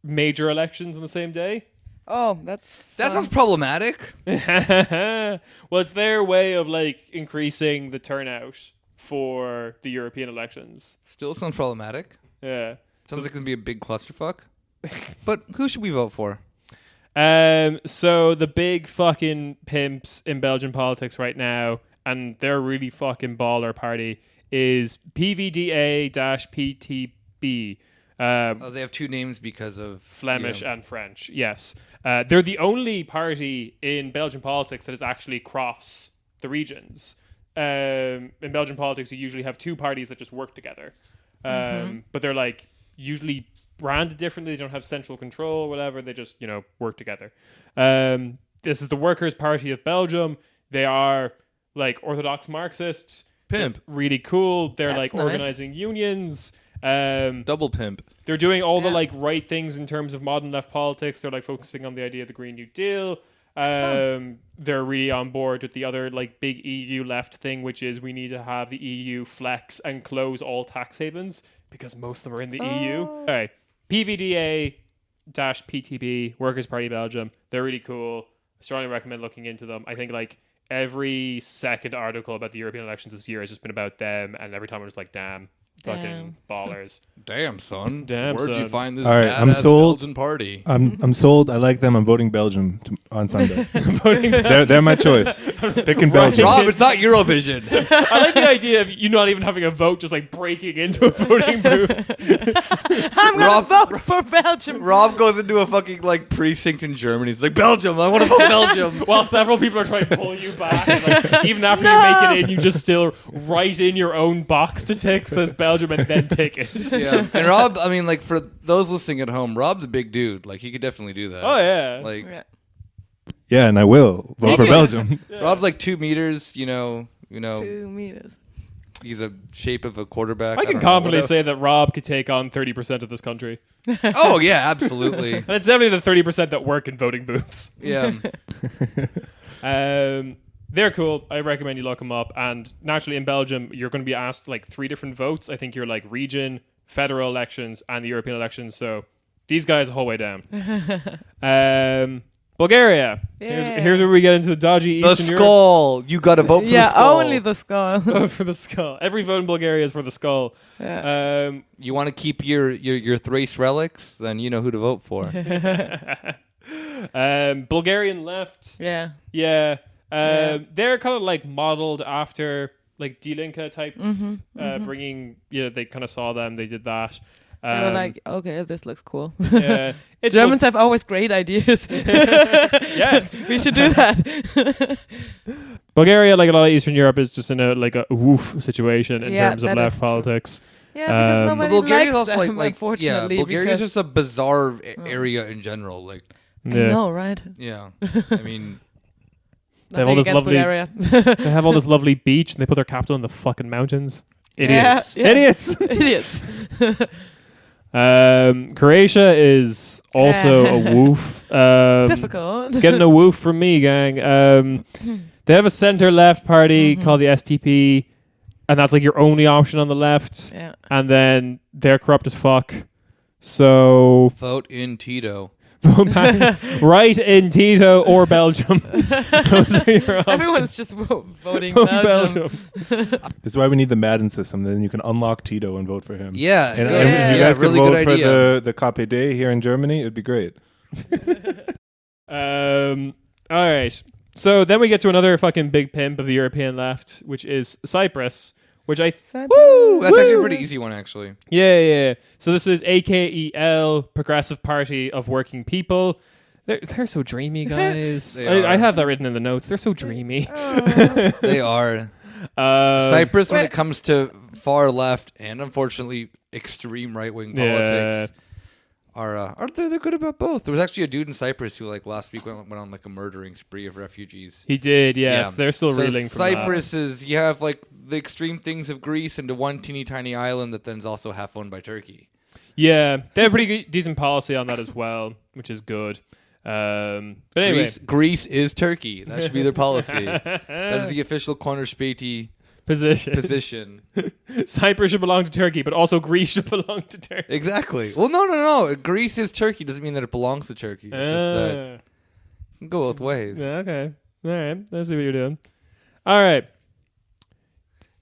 major elections on the same day. Oh, that's That fun. sounds problematic. Well, it's their way of, like, increasing the turnout for the European elections. Still sounds problematic. Yeah. Sounds like it's going to be a big clusterfuck. But who should we vote for? So the big fucking pimps in Belgian politics right now, and they're a really fucking baller party, is PVDA-PTB. They have two names because of Flemish and French, yes. They're the only party in Belgian politics that is actually cross the regions. In Belgian politics, you usually have two parties that just work together. But they're like usually branded differently. They don't have central control or whatever. They just, work together. This is the Workers' Party of Belgium. They are like orthodox Marxists. Pimp. They're really cool. They're That's like nice. organizing unions. Double pimp. They're doing all the like right things in terms of modern left politics. They're like focusing on the idea of the Green New Deal. They're really on board with the other like big EU left thing, which is we need to have the EU flex and close all tax havens because most of them are in the EU. Okay. PVDA-PTB, Workers' Party Belgium. They're really cool. I strongly recommend looking into them. I think like every second article about the European elections this year has just been about them, and every time I'm just like, damn. Fucking ballers. Damn, son. Damn, Where'd son. you find this All right, I'm badass sold. Belgian party? I'm sold. I like them. I'm voting Belgium on Sunday. Voting they're my choice. Picking Belgium. Rob, it's not Eurovision. I like the idea of you not even having a vote, just like breaking into a voting booth. I'm gonna vote for Belgium. Rob goes into a fucking like precinct in Germany. He's like, Belgium, I want to vote Belgium. While several people are trying to pull you back. And, like, even after you make it in, you just still write in your own box to tick, says Belgium, and then tick it. Yeah. And Rob, I mean, like for those listening at home, Rob's a big dude. Like he could definitely do that. Oh, yeah. Like Yeah, and I will vote for Belgium. Rob's like 2 meters. 2 meters. He's a shape of a quarterback. I can don't know, confidently whatever. say that Rob could take on 30% of this country. Oh yeah, absolutely. And it's definitely the 30% that work in voting booths. Yeah. They're cool. I recommend you look them up. And naturally, in Belgium, you're going to be asked like 3 different votes. I think you're like region, federal elections, and the European elections. So these guys the whole way down. Bulgaria. Yeah. Here's where we get into the dodgy The Eastern skull. You got to vote for the Yeah, skull. only the skull. Europe. For the skull. Every vote in Bulgaria is for the skull. Yeah. You want to keep your Thrace relics? Then you know who to vote for. Bulgarian left. Yeah. Yeah. They're kind of like modeled after like Die Linke type, bringing, they kind of saw them, they did that. They were like, okay, this looks cool. Yeah, it's Germans have always great ideas. Yes. We should do that. Bulgaria, like a lot of Eastern Europe, is just in a woof situation in terms of that left is true. politics. Yeah, because But nobody Bulgaria's likes also them, like unfortunately. Bulgaria's because just a bizarre area in general. Like, I know, right? yeah, I mean, They have all Nothing this against lovely- Bulgaria. They have all this lovely beach, and they put their capital in the fucking mountains. Idiots. Yeah. Idiots. Idiots. Croatia is also a woof. Difficult. It's getting a woof from me, gang. They have a center-left party called the STP, and that's like your only option on the left. Yeah. And then they're corrupt as fuck. So vote in Tito. vote back right in Tito or Belgium. Those are your options. Everyone's just voting Vote Belgium. Belgium. This is why we need the Madden system. Then you can unlock Tito and vote for him. Yeah, And, good. and you guys really could vote good for idea. the KPD here in Germany. It'd be great. All right. So then we get to another fucking big pimp of the European left, which is Cyprus, which Woo! That's actually a pretty easy one, actually. Yeah. So this is AKEL, Progressive Party of Working People. They're so dreamy, guys. They I are. have that written in the notes. They're so dreamy. They are. Cyprus, when it comes to far left and unfortunately extreme right wing politics, are they're good about both. There was actually a dude in Cyprus who like last week went on like a murdering spree of refugees. He did, yes. Yeah. They're still So reeling from Cyprus is you have like the extreme things of Greece into one teeny tiny island that then is also half owned by Turkey. that. Yeah, they have pretty decent policy on that as well, which is good. But anyway, Greece is Turkey. That should be their policy. That is the official corner Späti position. Cyprus should belong to Turkey, but also Greece should belong to Turkey. Exactly. Well, no. Greece is Turkey doesn't mean that it belongs to Turkey. It's just that it can go both ways. Yeah, okay. All right. Let's see what you're doing. All right.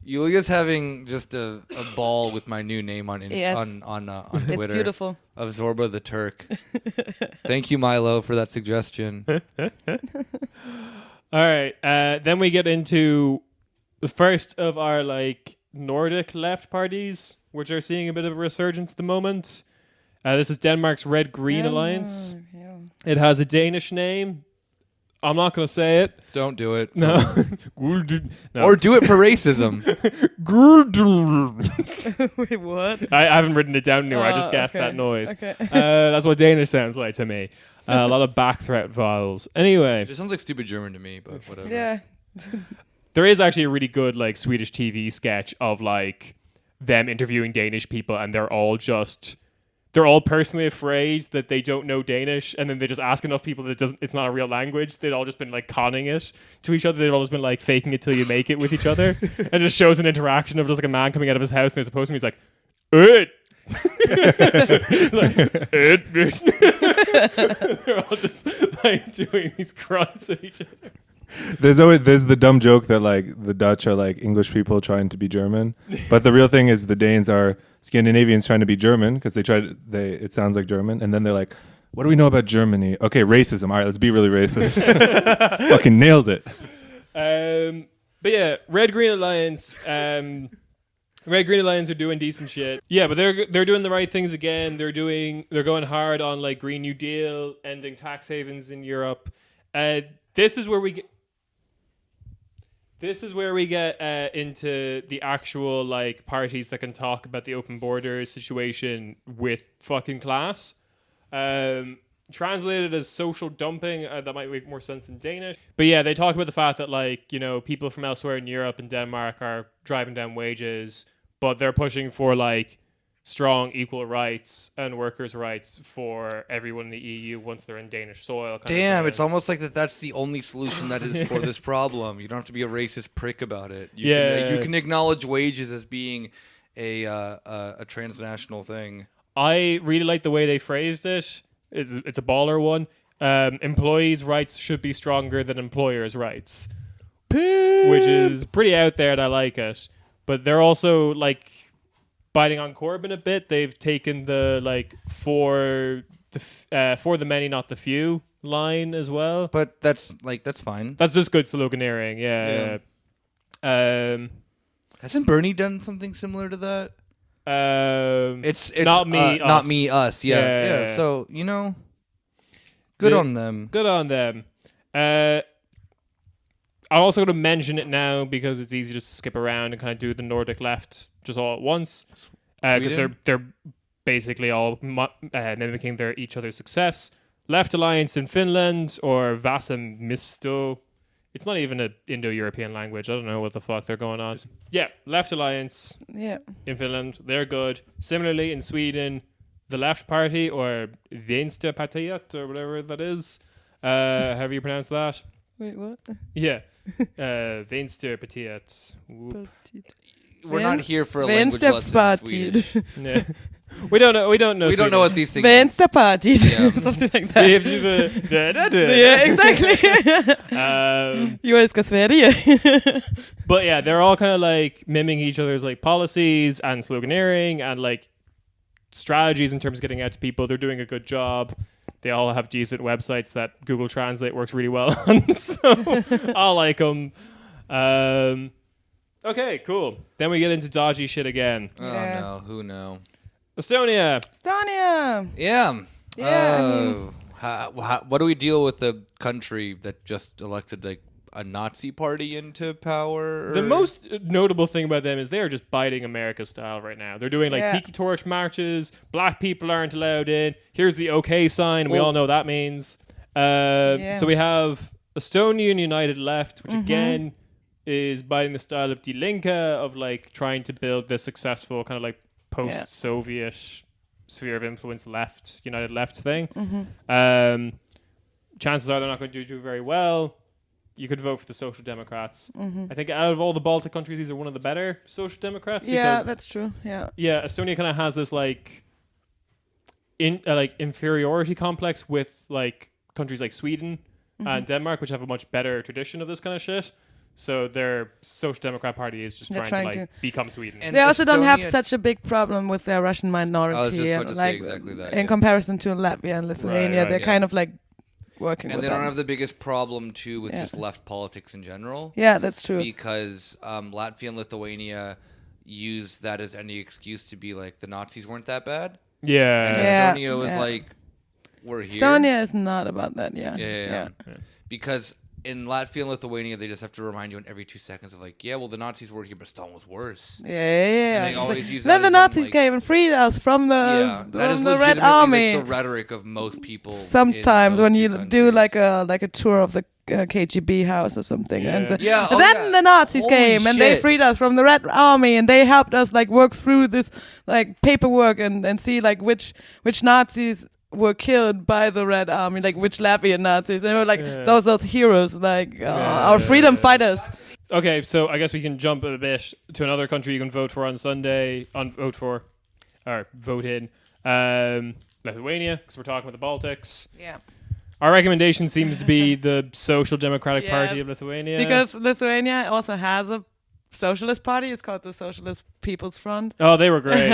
Yulia's having just a ball with my new name on Yes. on It's Twitter. beautiful. Of Zorba the Turk. Thank you, Milo, for that suggestion. All right. Then we get into the first of our like Nordic left parties, which are seeing a bit of a resurgence at the moment. This is Denmark's Red Green Alliance. Yeah. It has a Danish name. I'm not going to say it. Don't do it. No. No. Or do it for racism. Wait, what? I haven't written it down anywhere. I just guessed okay. that noise. Okay. That's what Danish sounds like to me. A lot of back threat vowels. Anyway, It just sounds like stupid German to me, but whatever. Yeah. there is actually a really good like Swedish TV sketch of like them interviewing Danish people, and they're all personally afraid that they don't know Danish, and then they just ask enough people that it's not a real language. They'd all just been like conning it to each other. They'd all just been like faking it till you make it with each other. And it just shows an interaction of just like a man coming out of his house and there's a postman. He's like, "It." Like, they're all just like doing these grunts at each other. There's the dumb joke that like the Dutch are like English people trying to be German, but the real thing is the Danes are Scandinavians trying to be German because it sounds like German, and then they're like, what do we know about Germany? Okay, racism. All right, let's be really racist. Fucking nailed it. But yeah, Red Green Alliance. Red Green Alliance are doing decent shit. Yeah, but they're doing the right things again. They're going hard on like Green New Deal, ending tax havens in Europe. This is where we get into the actual like parties that can talk about the open borders situation with fucking class. Translated as social dumping, that might make more sense in Danish. But yeah, they talk about the fact that like, you know, people from elsewhere in Europe and Denmark are driving down wages, but they're pushing for like strong equal rights and workers' rights for everyone in the EU once they're in Danish soil. Damn, it's almost like that's the only solution that is for this problem. You don't have to be a racist prick about it. You can acknowledge wages as being a transnational thing. I really like the way they phrased it. It's a baller one. Employees' rights should be stronger than employers' rights, which is pretty out there, and I like it. But they're also like biting on Corbyn a bit. They've taken the like for the many, not the few line as well. But that's fine. That's just good sloganeering. Yeah. Hasn't Bernie done something similar to that? It's not me, us. Not me, us. Yeah. Yeah. So good on them. Good on them. I'm also going to mention it now because it's easy just to skip around and kind of do the Nordic left just all at once, because they're basically all mimicking each other's success. Left Alliance in Finland, or Vasemmisto. It's not even an Indo-European language. I don't know what the fuck they're going on. Yeah, Left Alliance in Finland. They're good. Similarly, in Sweden, the Left Party, or Vänsterpartiet, or whatever that is. However you pronounce that. Wait, what? Yeah. Vänsterpartiet. We're not here for a language lesson in Swedish. Yeah. We don't know. We don't know what these things. Vänsterpartiet. Yeah. Something like that. We have to do the Yeah, exactly. Jag älskar Sverige. But yeah, they're all kind of like mimicking each other's like policies and sloganeering and like strategies in terms of getting out to people. They're doing a good job. They all have decent websites that Google Translate works really well on, so I like them. Okay, cool. Then we get into dodgy shit again. Oh no, who know? Estonia. Yeah. Yeah. What do we deal with the country that just elected like a Nazi party into power? The most notable thing about them is they are just biting America style right now. They're doing like tiki torch marches. Black people aren't allowed in. Here's the OK sign. We all know what that means. So we have Estonian United Left, which again is biting the style of Die Linke, of like trying to build this successful kind of like post-Soviet sphere of influence left, United Left thing. Chances are they're not going to do very well. You could vote for the Social Democrats. I think out of all the Baltic countries, these are one of the better Social Democrats. Yeah, that's true. Yeah. Yeah, Estonia kind of has this like inferiority complex with like countries like Sweden and Denmark, which have a much better tradition of this kind of shit. So their Social Democrat Party is just They're trying to trying like become Sweden. And They also don't have Estonia- such a big problem with their Russian minority. I was just about to say like, exactly that, in yeah. comparison to Latvia and Lithuania, right, they're yeah. kind of like working And with they don't them. have the biggest problem too with Yeah. just left politics in general. Yeah, that's true. Because Latvia and Lithuania use that as any excuse to be like the Nazis weren't that bad. And Yeah. Yeah. Estonia was Yeah. like, we're here. Estonia is not about that. Yeah. Yeah. Because in Latvia and Lithuania, they just have to remind you in every 2 seconds of like, yeah, well, the Nazis were here, but Stalin was worse. Yeah. And they It's always like, use then that the as, Nazis like- came and freed us from the Yeah, that is from the Red legitimately Army. like the rhetoric of most people. Sometimes in when those you two do like countries. a tour of the KGB house or something, and Yeah. Yeah, but oh then yeah. the Nazis Holy came and they shit. freed us from the Red Army, and they helped us like work through this like paperwork and see like which Nazis were killed by the Red Army, like which Latvian Nazis. They were like Yeah. those heroes, like Yeah. our freedom fighters. Okay, so I guess we can jump a bit to another country you can vote for on Sunday. Vote in Lithuania, because we're talking about the Baltics. Yeah. Our recommendation seems to be the Social Democratic Yes, Party of Lithuania. Because Lithuania also has a socialist party. It's called the Socialist People's Front. Oh, they were great.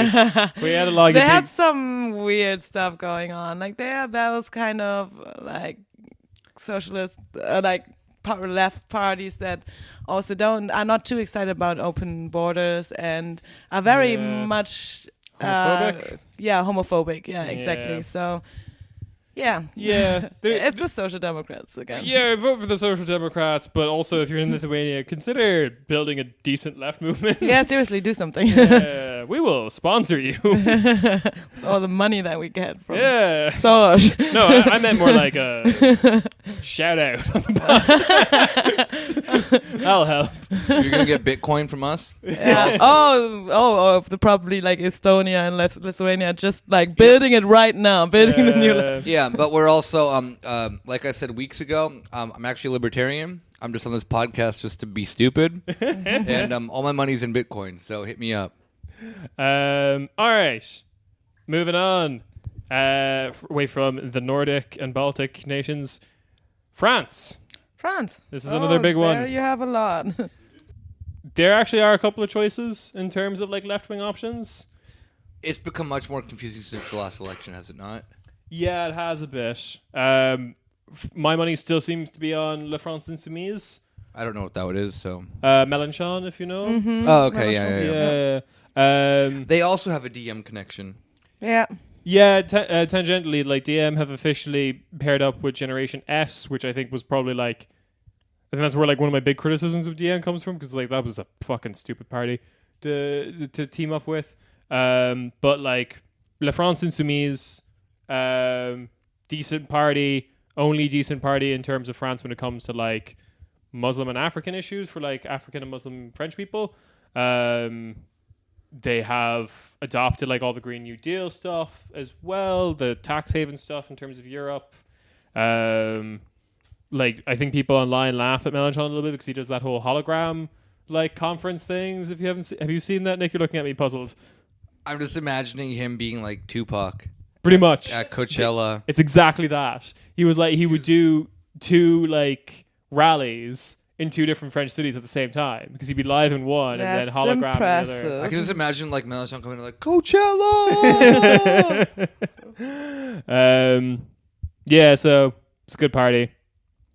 We had a lot of They good had peop- some weird stuff going on. Like they had those kind of like socialist, left parties that also are not too excited about open borders and are very Yeah. much Homophobic? homophobic. Yeah, exactly. Yeah. So yeah, Yeah. it's the Social Democrats again. Yeah, vote for the Social Democrats, but also if you're in Lithuania, consider building a decent left movement. Yeah, seriously, do something. Yeah, we will sponsor you. All the money that we get from Yeah. Soros. No, I meant more like a shout out on the podcast. That'll help. You're gonna get Bitcoin from us. Yeah. Probably like Estonia and Lithuania, just like building it right now, building the new. Yeah, but we're also like I said weeks ago, I'm actually a libertarian. I'm just on this podcast just to be stupid, and all my money's in Bitcoin. So hit me up. All right, moving on. Away from the Nordic and Baltic nations, France. France. This is another big one. There you have a lot. There actually are a couple of choices in terms of like left-wing options. It's become much more confusing since the last election, has it not? Yeah, it has a bit. My money still seems to be on La France Insoumise. I don't know what that is. So. Mélenchon, if you know. Oh, okay, yeah. Yeah. They also have a DM connection. Yeah. Yeah, tangentially, like DM have officially paired up with Generation S, which I think was probably like, I think that's where like one of my big criticisms of DM comes from, because like that was a fucking stupid party to team up with. But like La France Insoumise, decent party, only decent party in terms of France when it comes to like Muslim and African issues for like African and Muslim French people. They have adopted like all the Green New Deal stuff as well, the tax haven stuff in terms of Europe. Like I think people online laugh at Mélenchon a little bit because he does that whole hologram like conference things. If you haven't, have you seen that, Nick? You're looking at me puzzled. I'm just imagining him being like Tupac Pretty much at Coachella. It's exactly that. He was like he would do two like rallies in two different French cities at the same time because he'd be live in one and then That's hologram impressive. in the I can just imagine like Mélenchon coming to like Coachella. other. Yeah, so it's a good party.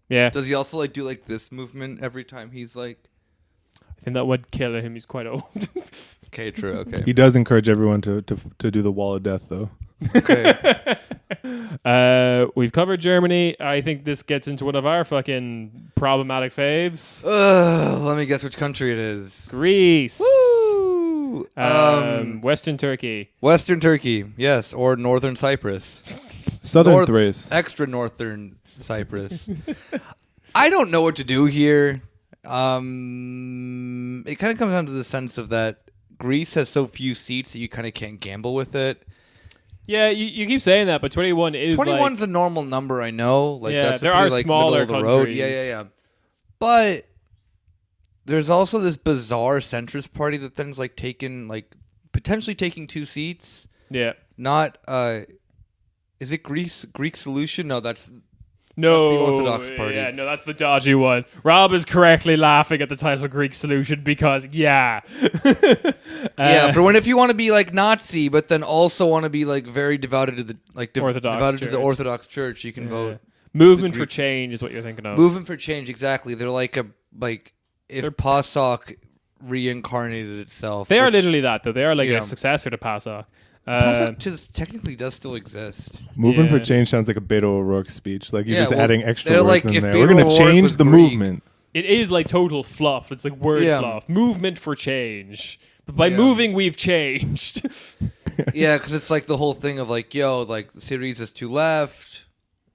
Yeah, Does he also like do like this movement every time he's like? I think that would kill him. He's quite old. Okay, true. Okay. He does encourage everyone to do the wall of death, though. Okay. We've covered Germany. I think this gets into one of our fucking problematic faves. Let me guess which country it is. Greece. Woo! Western Turkey. Western Turkey, yes, or Northern Cyprus. Southern Thrace. Extra Northern Cyprus. I don't know what to do here. It kind of comes down to the sense of that Greece has so few seats that you kind of can't gamble with it. Yeah, you keep saying that, but 21 is 21's a normal number, I know. Like Yeah, that's there a pretty, are like, smaller middle of the road. countries. Yeah. But there's also this bizarre centrist party that then's like potentially taking two seats. Yeah. Not is it Greek solution? No, that's No, That's the Orthodox party. Yeah, no, that's the dodgy one. Rob is correctly laughing at the title Greek solution because, yeah, for when if you want to be like Nazi, but then also want to be like very devoted to the devoted to the Orthodox Church, you can vote. Movement for change is what you're thinking of. Movement for change, exactly. They're like if PASOK reincarnated itself. They are literally that, though. They are like a successor to PASOK. PASOK technically does still exist. Movement for change sounds like a Beto O'Rourke speech. Like you're just adding extra words like, in there. Beto We're going to change the Greek, movement. It is like total fluff. It's like word fluff. Movement for change. But by moving, we've changed. Yeah, because it's like the whole thing of like, like Syriza's too left.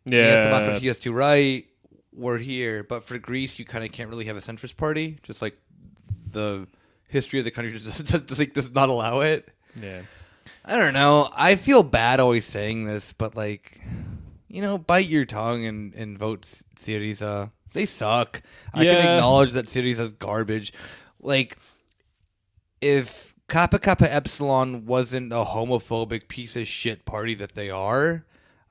Yeah. Democracy is too right. We're here. But for Greece, you kind of can't really have a centrist party. Just like the history of the country does not allow it. Yeah. I don't know. I feel bad always saying this, but like, bite your tongue and vote Syriza. They suck. I can acknowledge that Syriza's garbage. Like, if Kappa Kappa Epsilon wasn't a homophobic piece of shit party that they are,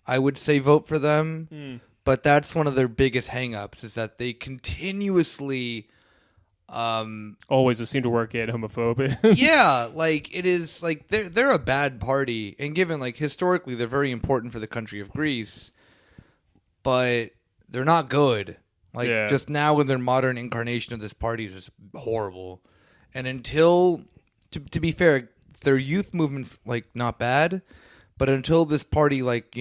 I would say vote for them. But that's one of their biggest hangups is that they continuously always seem to work in homophobia. Yeah, like it is like they're a bad party, and given like historically they're very important for the country of Greece, but they're not good. Like just now when their modern incarnation of this party is just horrible. And until to be fair, their youth movement's like not bad, but until this party like,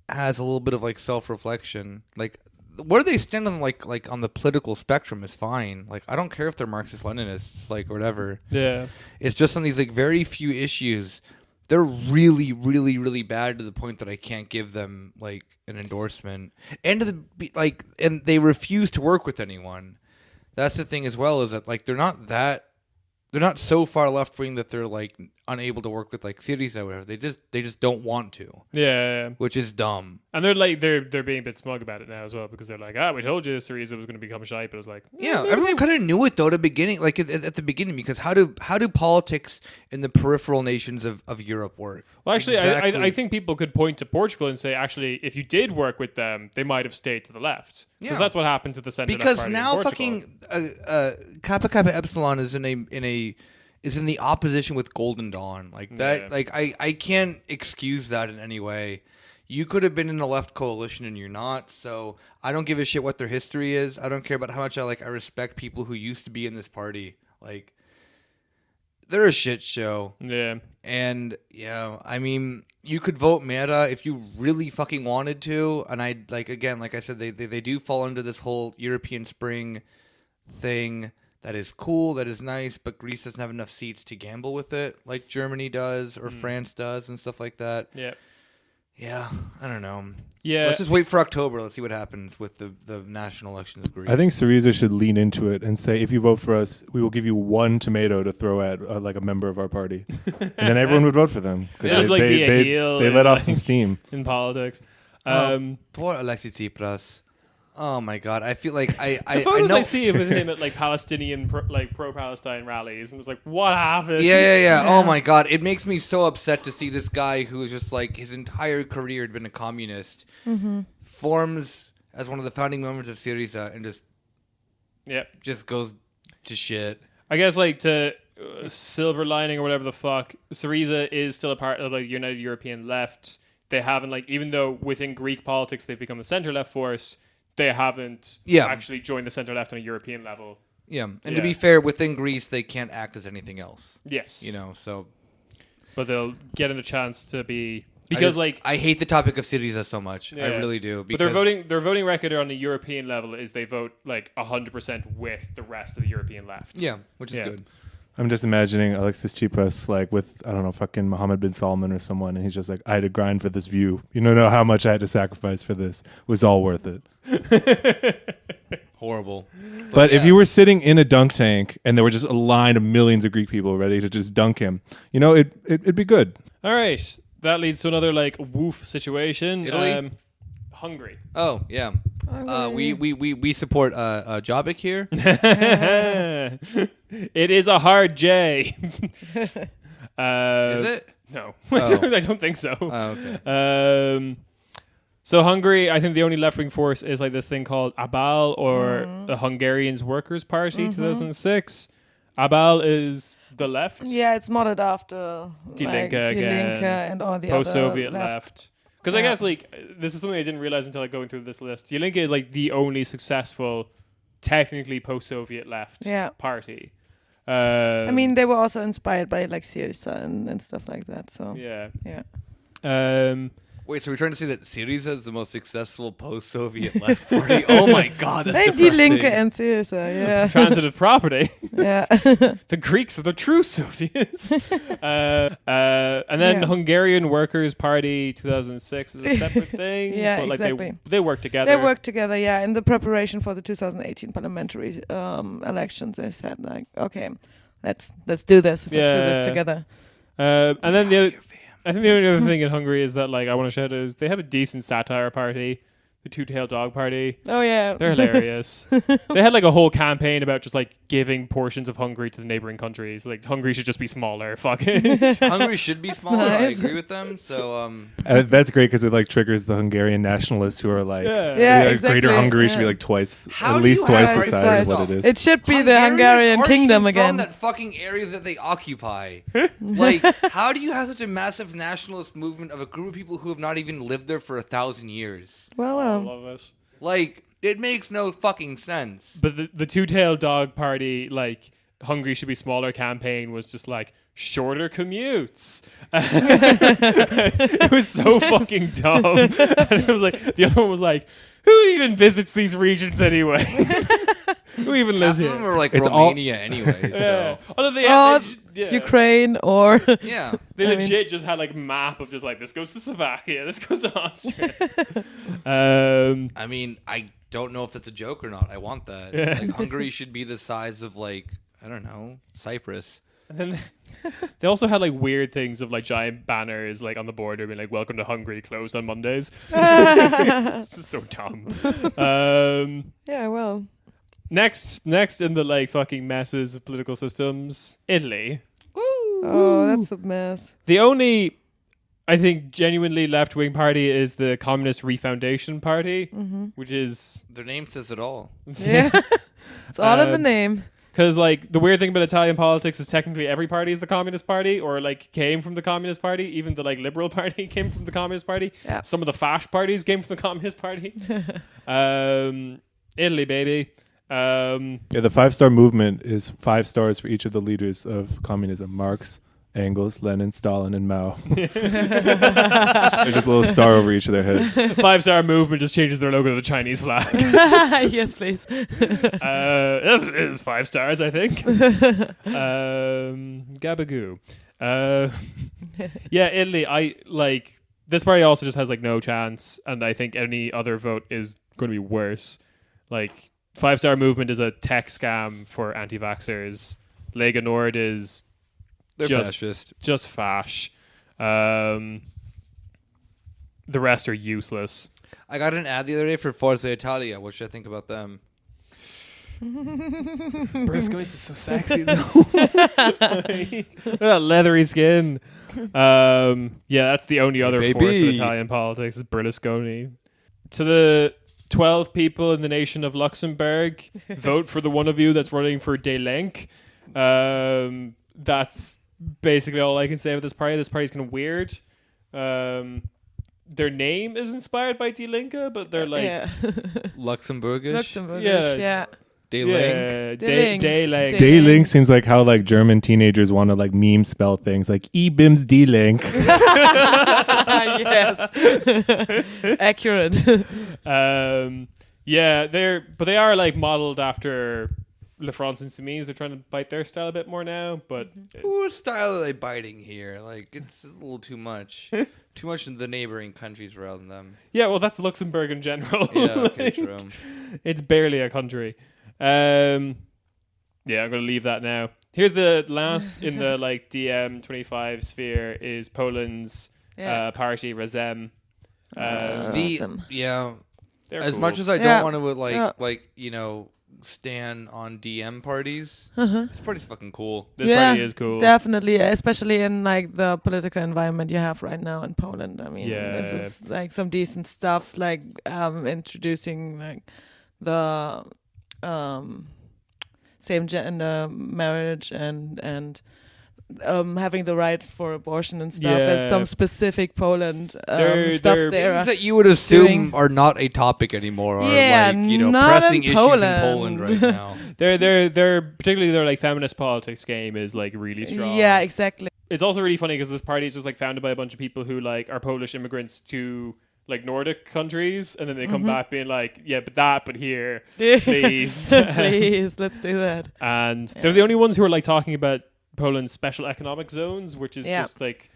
has a little bit of like self-reflection, like where they stand on like on the political spectrum is fine. Like I don't care if they're Marxist Leninists, like or whatever. Yeah. It's just on these like very few issues, they're really, really, really bad to the point that I can't give them like an endorsement. And and they refuse to work with anyone. That's the thing as well, is that like they're not so far left wing that they're like unable to work with like Syriza or whatever. They just don't want to. Yeah. Which is dumb. And they're being a bit smug about it now as well, because they're like, we told you Syriza was going to become shy, but it was like, everyone kind of knew it though at the beginning, like at the beginning, because how do politics in the peripheral nations of Europe work? Well, actually, exactly. I think people could point to Portugal and say, actually, if you did work with them, they might have stayed to the left, because that's what happened to the centre. Because now fucking Kappa Kappa Epsilon is in the opposition with Golden Dawn, like that. Yeah. Like I can't excuse that in any way. You could have been in the left coalition and you're not. So I don't give a shit what their history is. I don't care about how much I respect people who used to be in this party. Like they're a shit show. Yeah. And I mean, you could vote Mera if you really fucking wanted to. And I like I said, they do fall under this whole European Spring thing. That is cool, that is nice, but Greece doesn't have enough seats to gamble with it like Germany does or France does and stuff like that. Yeah. Yeah, I don't know. Yeah. Let's just wait for October. Let's see what happens with the national elections of Greece. I think Syriza should lean into it and say, if you vote for us, we will give you one tomato to throw at like a member of our party. And then everyone would vote for them. They let off some steam. In politics. Poor Alexis Tsipras. Oh my God! I feel like the photos I see with him at like Palestinian pro-Palestine rallies, and was like, what happened? Yeah. Oh my God! It makes me so upset to see this guy who is just like his entire career had been a communist, forms as one of the founding members of Syriza, and just goes to shit. I guess like to silver lining or whatever the fuck, Syriza is still a part of like United European Left. They haven't even though within Greek politics they've become a centre left force. They haven't actually joined the centre left on a European level. Yeah, and to be fair, within Greece, they can't act as anything else. Yes. So. But they'll get in the chance to be... Because, I hate the topic of Syriza so much. Yeah. I really do. But their voting record on the European level is they vote, 100% with the rest of the European left. Yeah, which is good. I'm just imagining Alexis Tsipras with, I don't know, fucking Mohammed bin Salman or someone, and he's just like, I had to grind for this view. You don't know how much I had to sacrifice for this. It was all worth it. Horrible. But if you were sitting in a dunk tank and there were just a line of millions of Greek people ready to just dunk him, it'd be good. All right. That leads to another, woof situation. Italy? Hungary. Oh, yeah. We support Jobbik here. It is a hard J. Is it? No. Oh. I don't think so. Oh, okay. So Hungary, I think the only left-wing force is like this thing called ABAL, or the Hungarians Workers' Party, 2006. ABAL is the left. Yeah, it's modeled after Die like, Linke Die again, Linke and all the post-Soviet other left. Because I Yeah. guess like this is something I didn't realize until like going through this list. Die Linke is like the only successful, technically post-Soviet left Yeah. party. I mean, they were also inspired by like Syriza and stuff like that. So yeah. yeah. Wait, so we're trying to say that Syriza is the most successful post-Soviet left party? Oh my god, that's Hey, Die Linke depressing. and Syriza, yeah. Transitive property. yeah. The Greeks are the true Soviets. And then Yeah. Hungarian Workers' Party 2006 is a separate thing. Yeah, but like exactly. they work together. They worked together, yeah, in the preparation for the 2018 parliamentary elections. They said like, okay, let's do this. Let's do Yeah. this together. And then I think the only other thing in Hungary is that like I want to shout out is they have a decent satire party, the Two-Tailed Dog Party. Oh yeah, They're hilarious. They had like a whole campaign about just like giving portions of Hungary to the neighboring countries. Like Hungary should just be smaller. Fuck it. Hungary should be smaller. I nice. agree with them. So, That's great because it like triggers the Hungarian nationalists who are like, Yeah. Yeah, like, exactly. Greater Hungary should be Yeah. like twice, How at do least you twice have the right size of size what it is. It should be the Hungarians Hungarian aren't kingdom even again. From that fucking area that they occupy. Like, how do you have such a massive nationalist movement of a group of people who have not even lived there for 1,000 years? Well, I love it. Like, it makes no fucking sense. But the Two-Tailed Dog Party, like Hungary should be smaller campaign was just like shorter commutes. It was so fucking dumb. And it was like the other one was like, who even visits these regions anyway? Who even lives Half of them here? are like It's all- Romania anyway. Yeah. So Although they, Oh, yeah. Ukraine or yeah. They I mean- legit just had like map of just like this goes to Slovakia, this goes to Austria. I mean, I don't know if that's a joke or not. I want that. Yeah. Like, Hungary should be the size of like, I don't know, Cyprus. And then they also had like weird things of like giant banners like on the border being like "Welcome to Hungary, closed on Mondays." It's just so dumb. yeah, well, Next in the like fucking messes of political systems, Italy. oh, that's a mess. The only, I think, genuinely left-wing party is the Communist Refoundation Party, which is Their name says it all. Yeah, it's all in the name. because like the weird thing about Italian politics is technically every party is the Communist Party or like came from the Communist Party. Even the like Liberal Party came from the Communist Party. Yeah. Some of the fascist parties came from the Communist Party. Italy, baby. Yeah, the 5-star movement is 5 stars for each of the leaders of communism: Marx, Engels, Lenin, Stalin, and Mao. There's just a little star over each of their heads. 5-star movement just changes their logo to the Chinese flag. Yes, please. This is 5 stars, I think. Gabagoo. Yeah, Italy. I like this party also just has like no chance, and I think any other vote is going to be worse. Like 5-star movement is a tech scam for anti-vaxxers. Lega Nord is They're just fascist. just fash. The rest are useless. I got an ad the other day for Forza Italia. What should I think about them? Berlusconi is so sexy though. Like, look at that leathery skin. Yeah, that's the only other Hey, force in baby. Italian politics is Berlusconi. To the 12 people in the nation of Luxembourg, vote for the one of you that's running for De Link. That's basically all I can say about this party. This party's kind of weird. Their name is inspired by Die Linke, but they're like yeah. Luxembourgish. Luxembourgish, Yeah. yeah. De Link. yeah, De Link. De Link. De- D-Link seems like how like German teenagers want to like meme spell things like E-Bims D-Link. Yes. Accurate. Yeah, they are like modeled after Le France Insoumise. They're trying to bite their style a bit more now, but Whose style are they biting here? Like, it's a little too much. Too much in the neighboring countries rather than them. yeah, well, that's Luxembourg in general. Yeah, okay, Like, true. It's barely a country. Yeah, I'm gonna leave that now. Here's the last in the like DM25 sphere is Poland's Yeah. party Razem. The Awesome. yeah. They're As cool. much as I Yeah. don't want to Yeah. like you know stan on DM parties. It's pretty fucking cool. This party is cool. Definitely, especially in like the political environment you have right now in Poland. I mean, this is like some decent stuff, like introducing like the same gender marriage and having the right for abortion and stuff. That's some specific Poland stuff there. Things that you would assume are not a topic anymore. Yeah, are like, you know, not pressing in issues in Poland right now. They're particularly their like feminist politics game is like really strong. Yeah, exactly. It's also really funny because this party is just like founded by a bunch of people who like are Polish immigrants to like Nordic countries, and then they come back being like, yeah, but here, please, please, let's do that. And they're the only ones who are like talking about Poland's special economic zones, which is just like,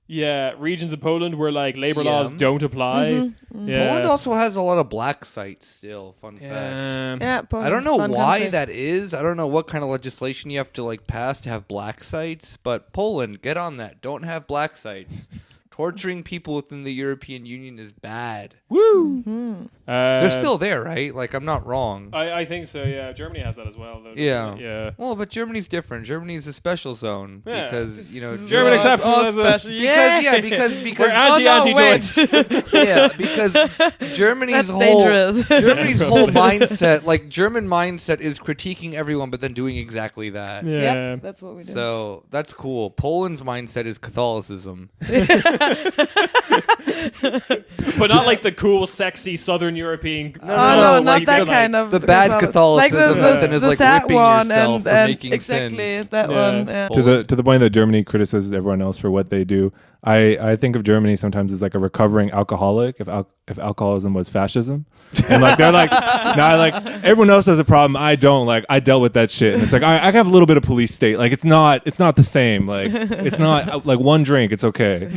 regions of Poland where like labor laws don't apply. Poland also has a lot of black sites still. Fun fact. Yeah, I don't know why that is. I don't know what kind of legislation you have to like pass to have black sites, but Poland, get on that. Don't have black sites. Torturing people within the European Union is bad. Woo! They're still there, right? Like, I'm not wrong. I think so, yeah. Germany has that as well, though. Yeah. Well, but Germany's different. Germany's a special zone because, you know... German exceptionalism. Because we're anti-Deutsch. Yeah, because Germany's whole mindset, like, German mindset is critiquing everyone, but then doing exactly that. Yeah. Yep, that's what we do. So, that's cool. Poland's mindset is Catholicism. But not like the cool, sexy Southern European. No, not like that kind of. The bad Catholicism that then is like ripping yourself for making exactly sins. That one. Yeah. To the point that Germany criticizes everyone else for what they do. I think of Germany sometimes as like a recovering alcoholic. If alcoholism was fascism, and like they're like, like everyone else has a problem, I don't. Like I dealt with that shit, and it's like I have a little bit of police state. Like it's not the same. Like it's not like one drink. It's okay.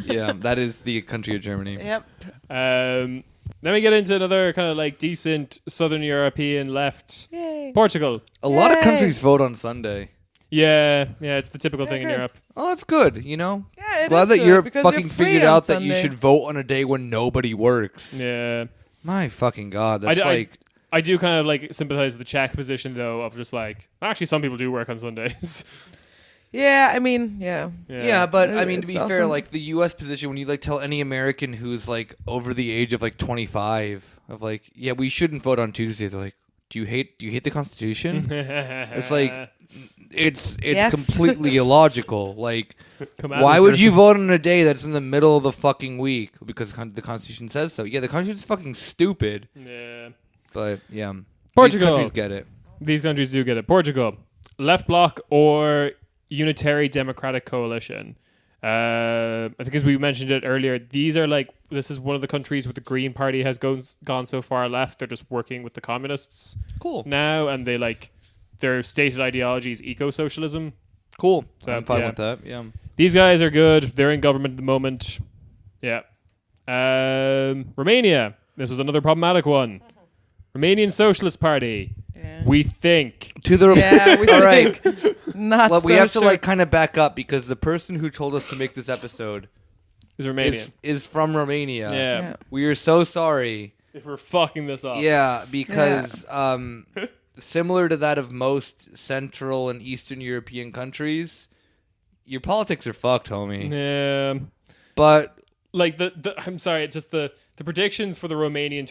Yeah, that is the country of Germany. Yep. Let me get into another kind of like decent Southern European left. Yay. Portugal. A lot of countries vote on Sunday. Yeah, it's the typical thing in Europe. Oh, that's good, you know? Yeah, Glad that Europe fucking you're free figured on out that Sunday. you should vote on a day when nobody works. Yeah. My fucking God, that's I do kind of like sympathize with the Czech position though of just like actually some people do work on Sundays. Yeah, I mean, yeah. Yeah, but I mean, to It's be awesome. fair, like the U.S. position, when you like tell any American who's like over the age of like 25 of like, yeah, we shouldn't vote on Tuesday. They're like, do you hate the Constitution? It's like, it's Yes. completely illogical. Like, Come at why me, would you person. vote on a day that's in the middle of the fucking week? Because the Constitution says so. Yeah, the Constitution's fucking stupid. Yeah. But yeah, Portugal. these countries get it. These countries do get it. Portugal, left bloc or unitary democratic coalition. I think as we mentioned it earlier, this is one of the countries where the Green Party has gone so far left. They're just working with the communists Cool. now, and they like their stated ideology is eco-socialism. Cool. So, I'm fine yeah. with that. Yeah. These guys are good. They're in government at the moment. Yeah. Romania. This was another problematic one. Romanian Socialist Party. Yeah. We think. To the Yeah, we all right. Not Well, so we have sure. to like kind of back up because the person who told us to make this episode Is Romanian. is from Romania. Yeah. We are so sorry. If we're fucking this up. Yeah, because similar to that of most Central and Eastern European countries, your politics are fucked, homie. Yeah. But Like I'm sorry, just the predictions for the Romanian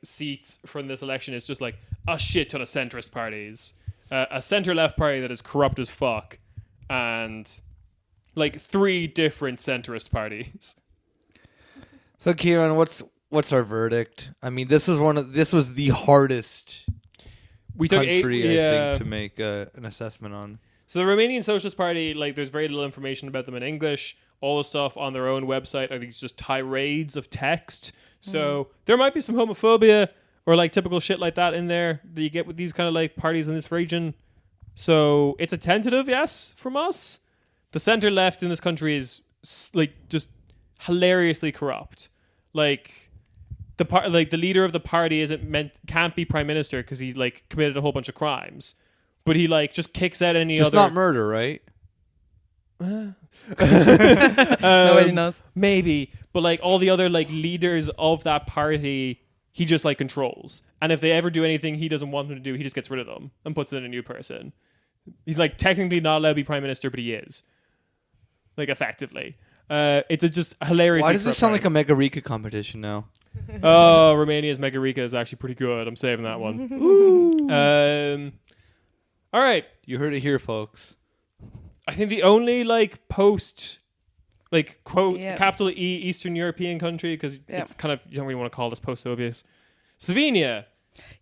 seats from this election is just like a shit ton of centrist parties, a center left party that is corrupt as fuck, and like 3 different centrist parties. so, Kieran, what's our verdict? I mean, this was the hardest We took country I think to make an assessment on. So the Romanian Socialist Party, like, there's very little information about them in English. All the stuff on their own website are these just tirades of text. So there might be some homophobia or like typical shit like that in there that you get with these kind of like parties in this region. So it's a tentative yes from us. The center left in this country is like just hilariously corrupt. Like the leader of the party can't be prime minister because he's like committed a whole bunch of crimes. But he like just kicks out any Just other. not murder, right? Nobody knows. Maybe, but like all the other like leaders of that party, he just like controls. And if they ever do anything he doesn't want them to do, he just gets rid of them and puts in a new person. He's like technically not allowed to be prime minister, but he is. Like effectively. It's a just hilarious. Why does this sound like a Mega Rika competition now? Oh, Romania's Mega Rika is actually pretty good. I'm saving that one. All right. You heard it here, folks. I think the only like post, like quote capital E Eastern European country, because it's kind of, you don't really want to call this post-Soviet. Slovenia.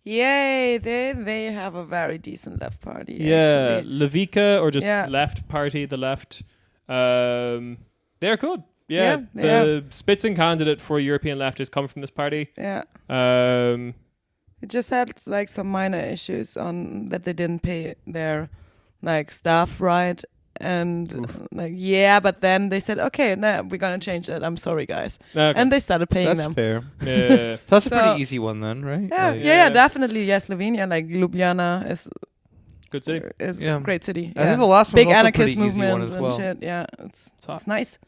Yay! They have a very decent left party. Yeah, actually. Levica or just left party, the left. They're good. Yeah, the Spitzen candidate for European left has come from this party. Yeah. It just had like some minor issues on that they didn't pay their like staff right, and but then they said, okay, no, we're gonna change that. I'm sorry, guys, and they started paying them. That's fair. Yeah, that's a pretty easy one then, right? Yeah, definitely. Yeah, Slovenia, like Ljubljana is good city. Is a great city. I think the last one big was also anarchist pretty easy one movement as well. and shit. Yeah, it's nice.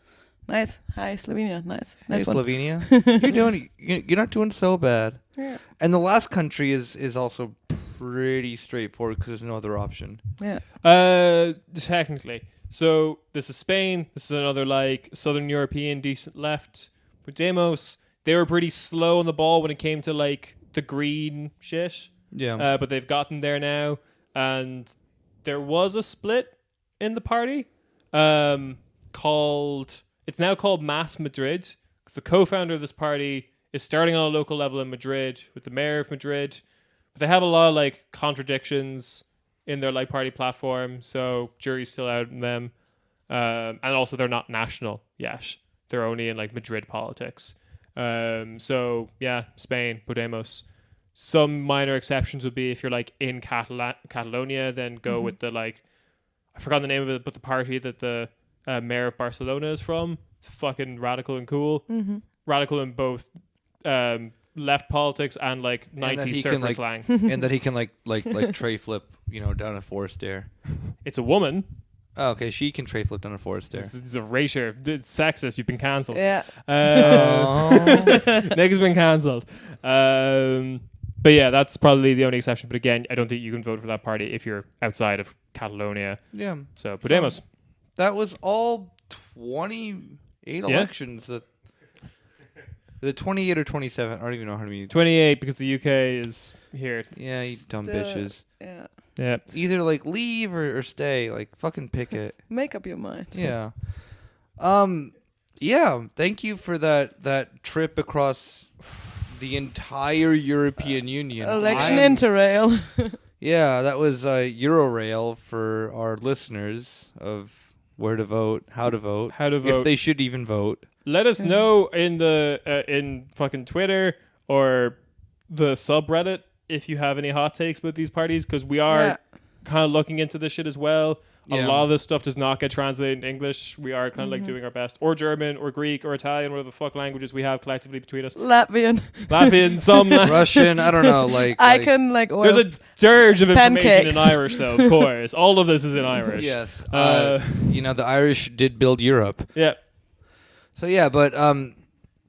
Nice. Hi, Slovenia. Nice. Hey, nice one. Slovenia. You're not doing so bad. Yeah. And the last country is also pretty straightforward because there's no other option. Yeah. Technically. So this is Spain. This is another like Southern European decent left. Podemos. They were pretty slow on the ball when it came to like the green shit. Yeah. But they've gotten there now, and there was a split in the party. It's now called Mass Madrid, because the co-founder of this party is starting on a local level in Madrid with the mayor of Madrid. But they have a lot of like contradictions in their like party platform, so jury's still out on them. And also they're not national yet. They're only in like Madrid politics. So yeah, Spain, Podemos. Some minor exceptions would be if you're like in Catalonia, then go with the like, I forgot the name of it, but the party that the mayor of Barcelona is from. It's fucking radical and cool. Radical in both left politics and like 90s surfer slang. And that he can like tray flip, down a forest stair. It's a woman. Oh, okay, she can tray flip down a forest stair. It's a erasure. It's sexist. You've been cancelled. Yeah. Nick has been cancelled. But yeah, that's probably the only exception. But again, I don't think you can vote for that party if you're outside of Catalonia. Yeah. So Podemos. That was all 28 elections. The 28 or 27. I don't even know how to be. 28 because the UK is here. Yeah, you dumb bitches. Yeah. Either like leave or stay. Like fucking pick it. Make up your mind. Yeah. Yeah. Thank you for that trip across the entire European Union. Election Interrail. Yeah, that was Eurorail for our listeners of where to vote, how to vote, if they should even vote. Let us know in the in fucking Twitter or the subreddit if you have any hot takes about these parties, because we are kind of looking into this shit as well. A lot of this stuff does not get translated in English. We are kind of like doing our best, or German, or Greek, or Italian, whatever the fuck languages we have collectively between us. Latvian, some Russian. I don't know. Can There's a dirge of information in Irish, though. Of course, all of this is in Irish. Yes. The Irish did build Europe. Yeah. So yeah, but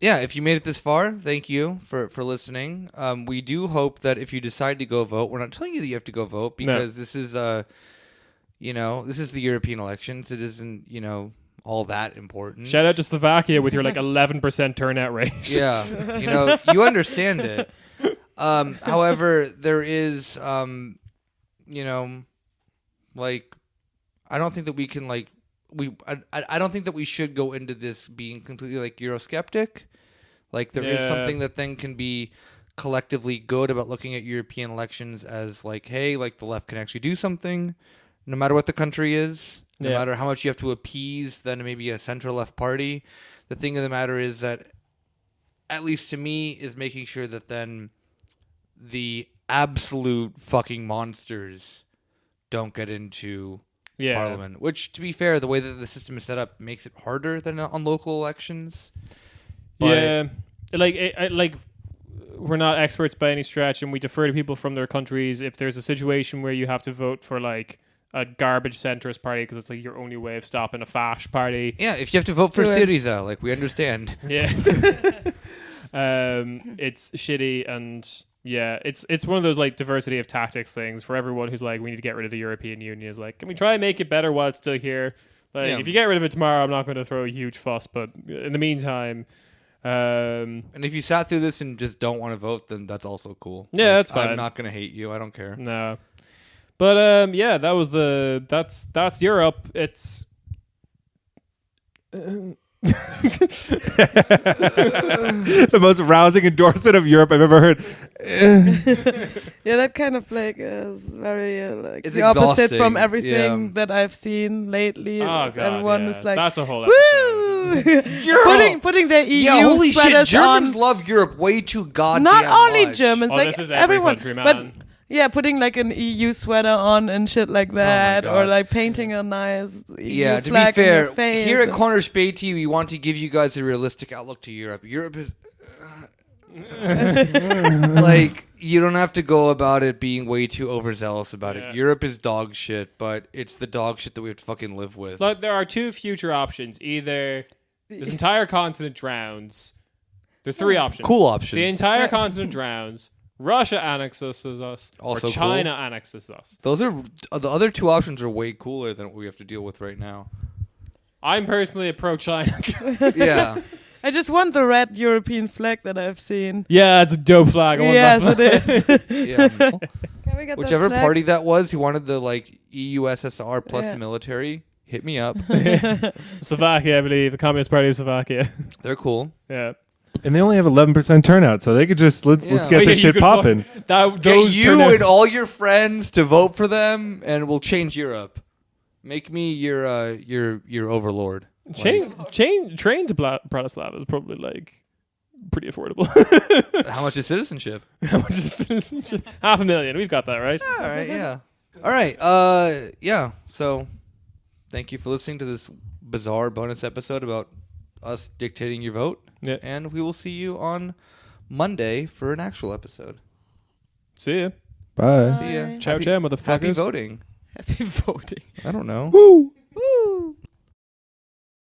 if you made it this far, thank you for listening. We do hope that if you decide to go vote, we're not telling you that you have to go vote, because this is this is the European elections. It isn't, all that important. Shout out to Slovakia with your like 11% turnout rate. Yeah. You understand it. However, there is, I don't think that we can I don't think that we should go into this being completely like Eurosceptic. Like there is something that then can be collectively good about looking at European elections as like, hey, like the left can actually do something. No matter what the country is, no matter how much you have to appease then maybe a center-left party, the thing of the matter is that, at least to me, is making sure that then the absolute fucking monsters don't get into Parliament. Which, to be fair, the way that the system is set up makes it harder than on local elections. But we're not experts by any stretch, and we defer to people from their countries. If there's a situation where you have to vote for like a garbage centrist party because it's like your only way of stopping a fash party. Yeah, if you have to vote for Syriza, like we understand. Yeah. It's shitty, and yeah, it's one of those like diversity of tactics things for everyone who's like, we need to get rid of the European Union. Is like, can we try and make it better while it's still here? Like, if you get rid of it tomorrow, I'm not going to throw a huge fuss, but in the meantime. And if you sat through this and just don't want to vote, then that's also cool. Yeah, that's fine. I'm not gonna hate you. I don't care. No, but yeah, that's Europe. It's The most rousing endorsement of Europe I've ever heard. Yeah, that kind of like is very like It's the opposite exhausting. from everything that I've seen lately. oh god, Everyone yeah. is like, that's a whole woo! episode. putting their EU Yeah, holy shit! sweaters Germans on. love Europe way too goddamn Not only much. Germans, Oh, like this is every everyone, country, man. but yeah, putting like an EU sweater on and shit like that, or God. like painting a nice EU Yeah, to be flag in fair, your face. here at Corner Späti, we want to give you guys a realistic outlook to Europe. Europe is like, you don't have to go about it being way too overzealous about Yeah. it. Europe is dog shit, but it's the dog shit that we have to fucking live with. Look, there are two future options. Either this entire continent drowns. There's three options. Cool option. The entire continent drowns. Russia annexes us, Also or China annexes us. Those are the other two options are way cooler than what we have to deal with right now. I'm personally a pro-China. Yeah. I just want the red European flag that I've seen. Yeah, it's a dope flag. I want Yes, that it is. Yeah. Can we get Whichever that flag? party that was who wanted the like EU SSR plus Yeah. the military, hit me up. Slovakia, I believe, the Communist Party of Slovakia. They're cool. Yeah. And they only have 11% turnout, so they could just let's Yeah. get Oh, yeah, this you shit could popping. That, Get those you turnouts- and all your friends to vote for them, and we'll change Europe. Make me your overlord. train to Bratislava is probably like pretty affordable. How much is citizenship? How much is citizenship? 500,000. We've got that, right? All right, yeah. All right, yeah. So, thank you for listening to this bizarre bonus episode about us dictating your vote. Yeah. And we will see you on Monday for an actual episode. See ya. Bye. See ya. Ciao, ciao, motherfuckers. Happy voting. Happy voting. I don't know. Woo! Woo!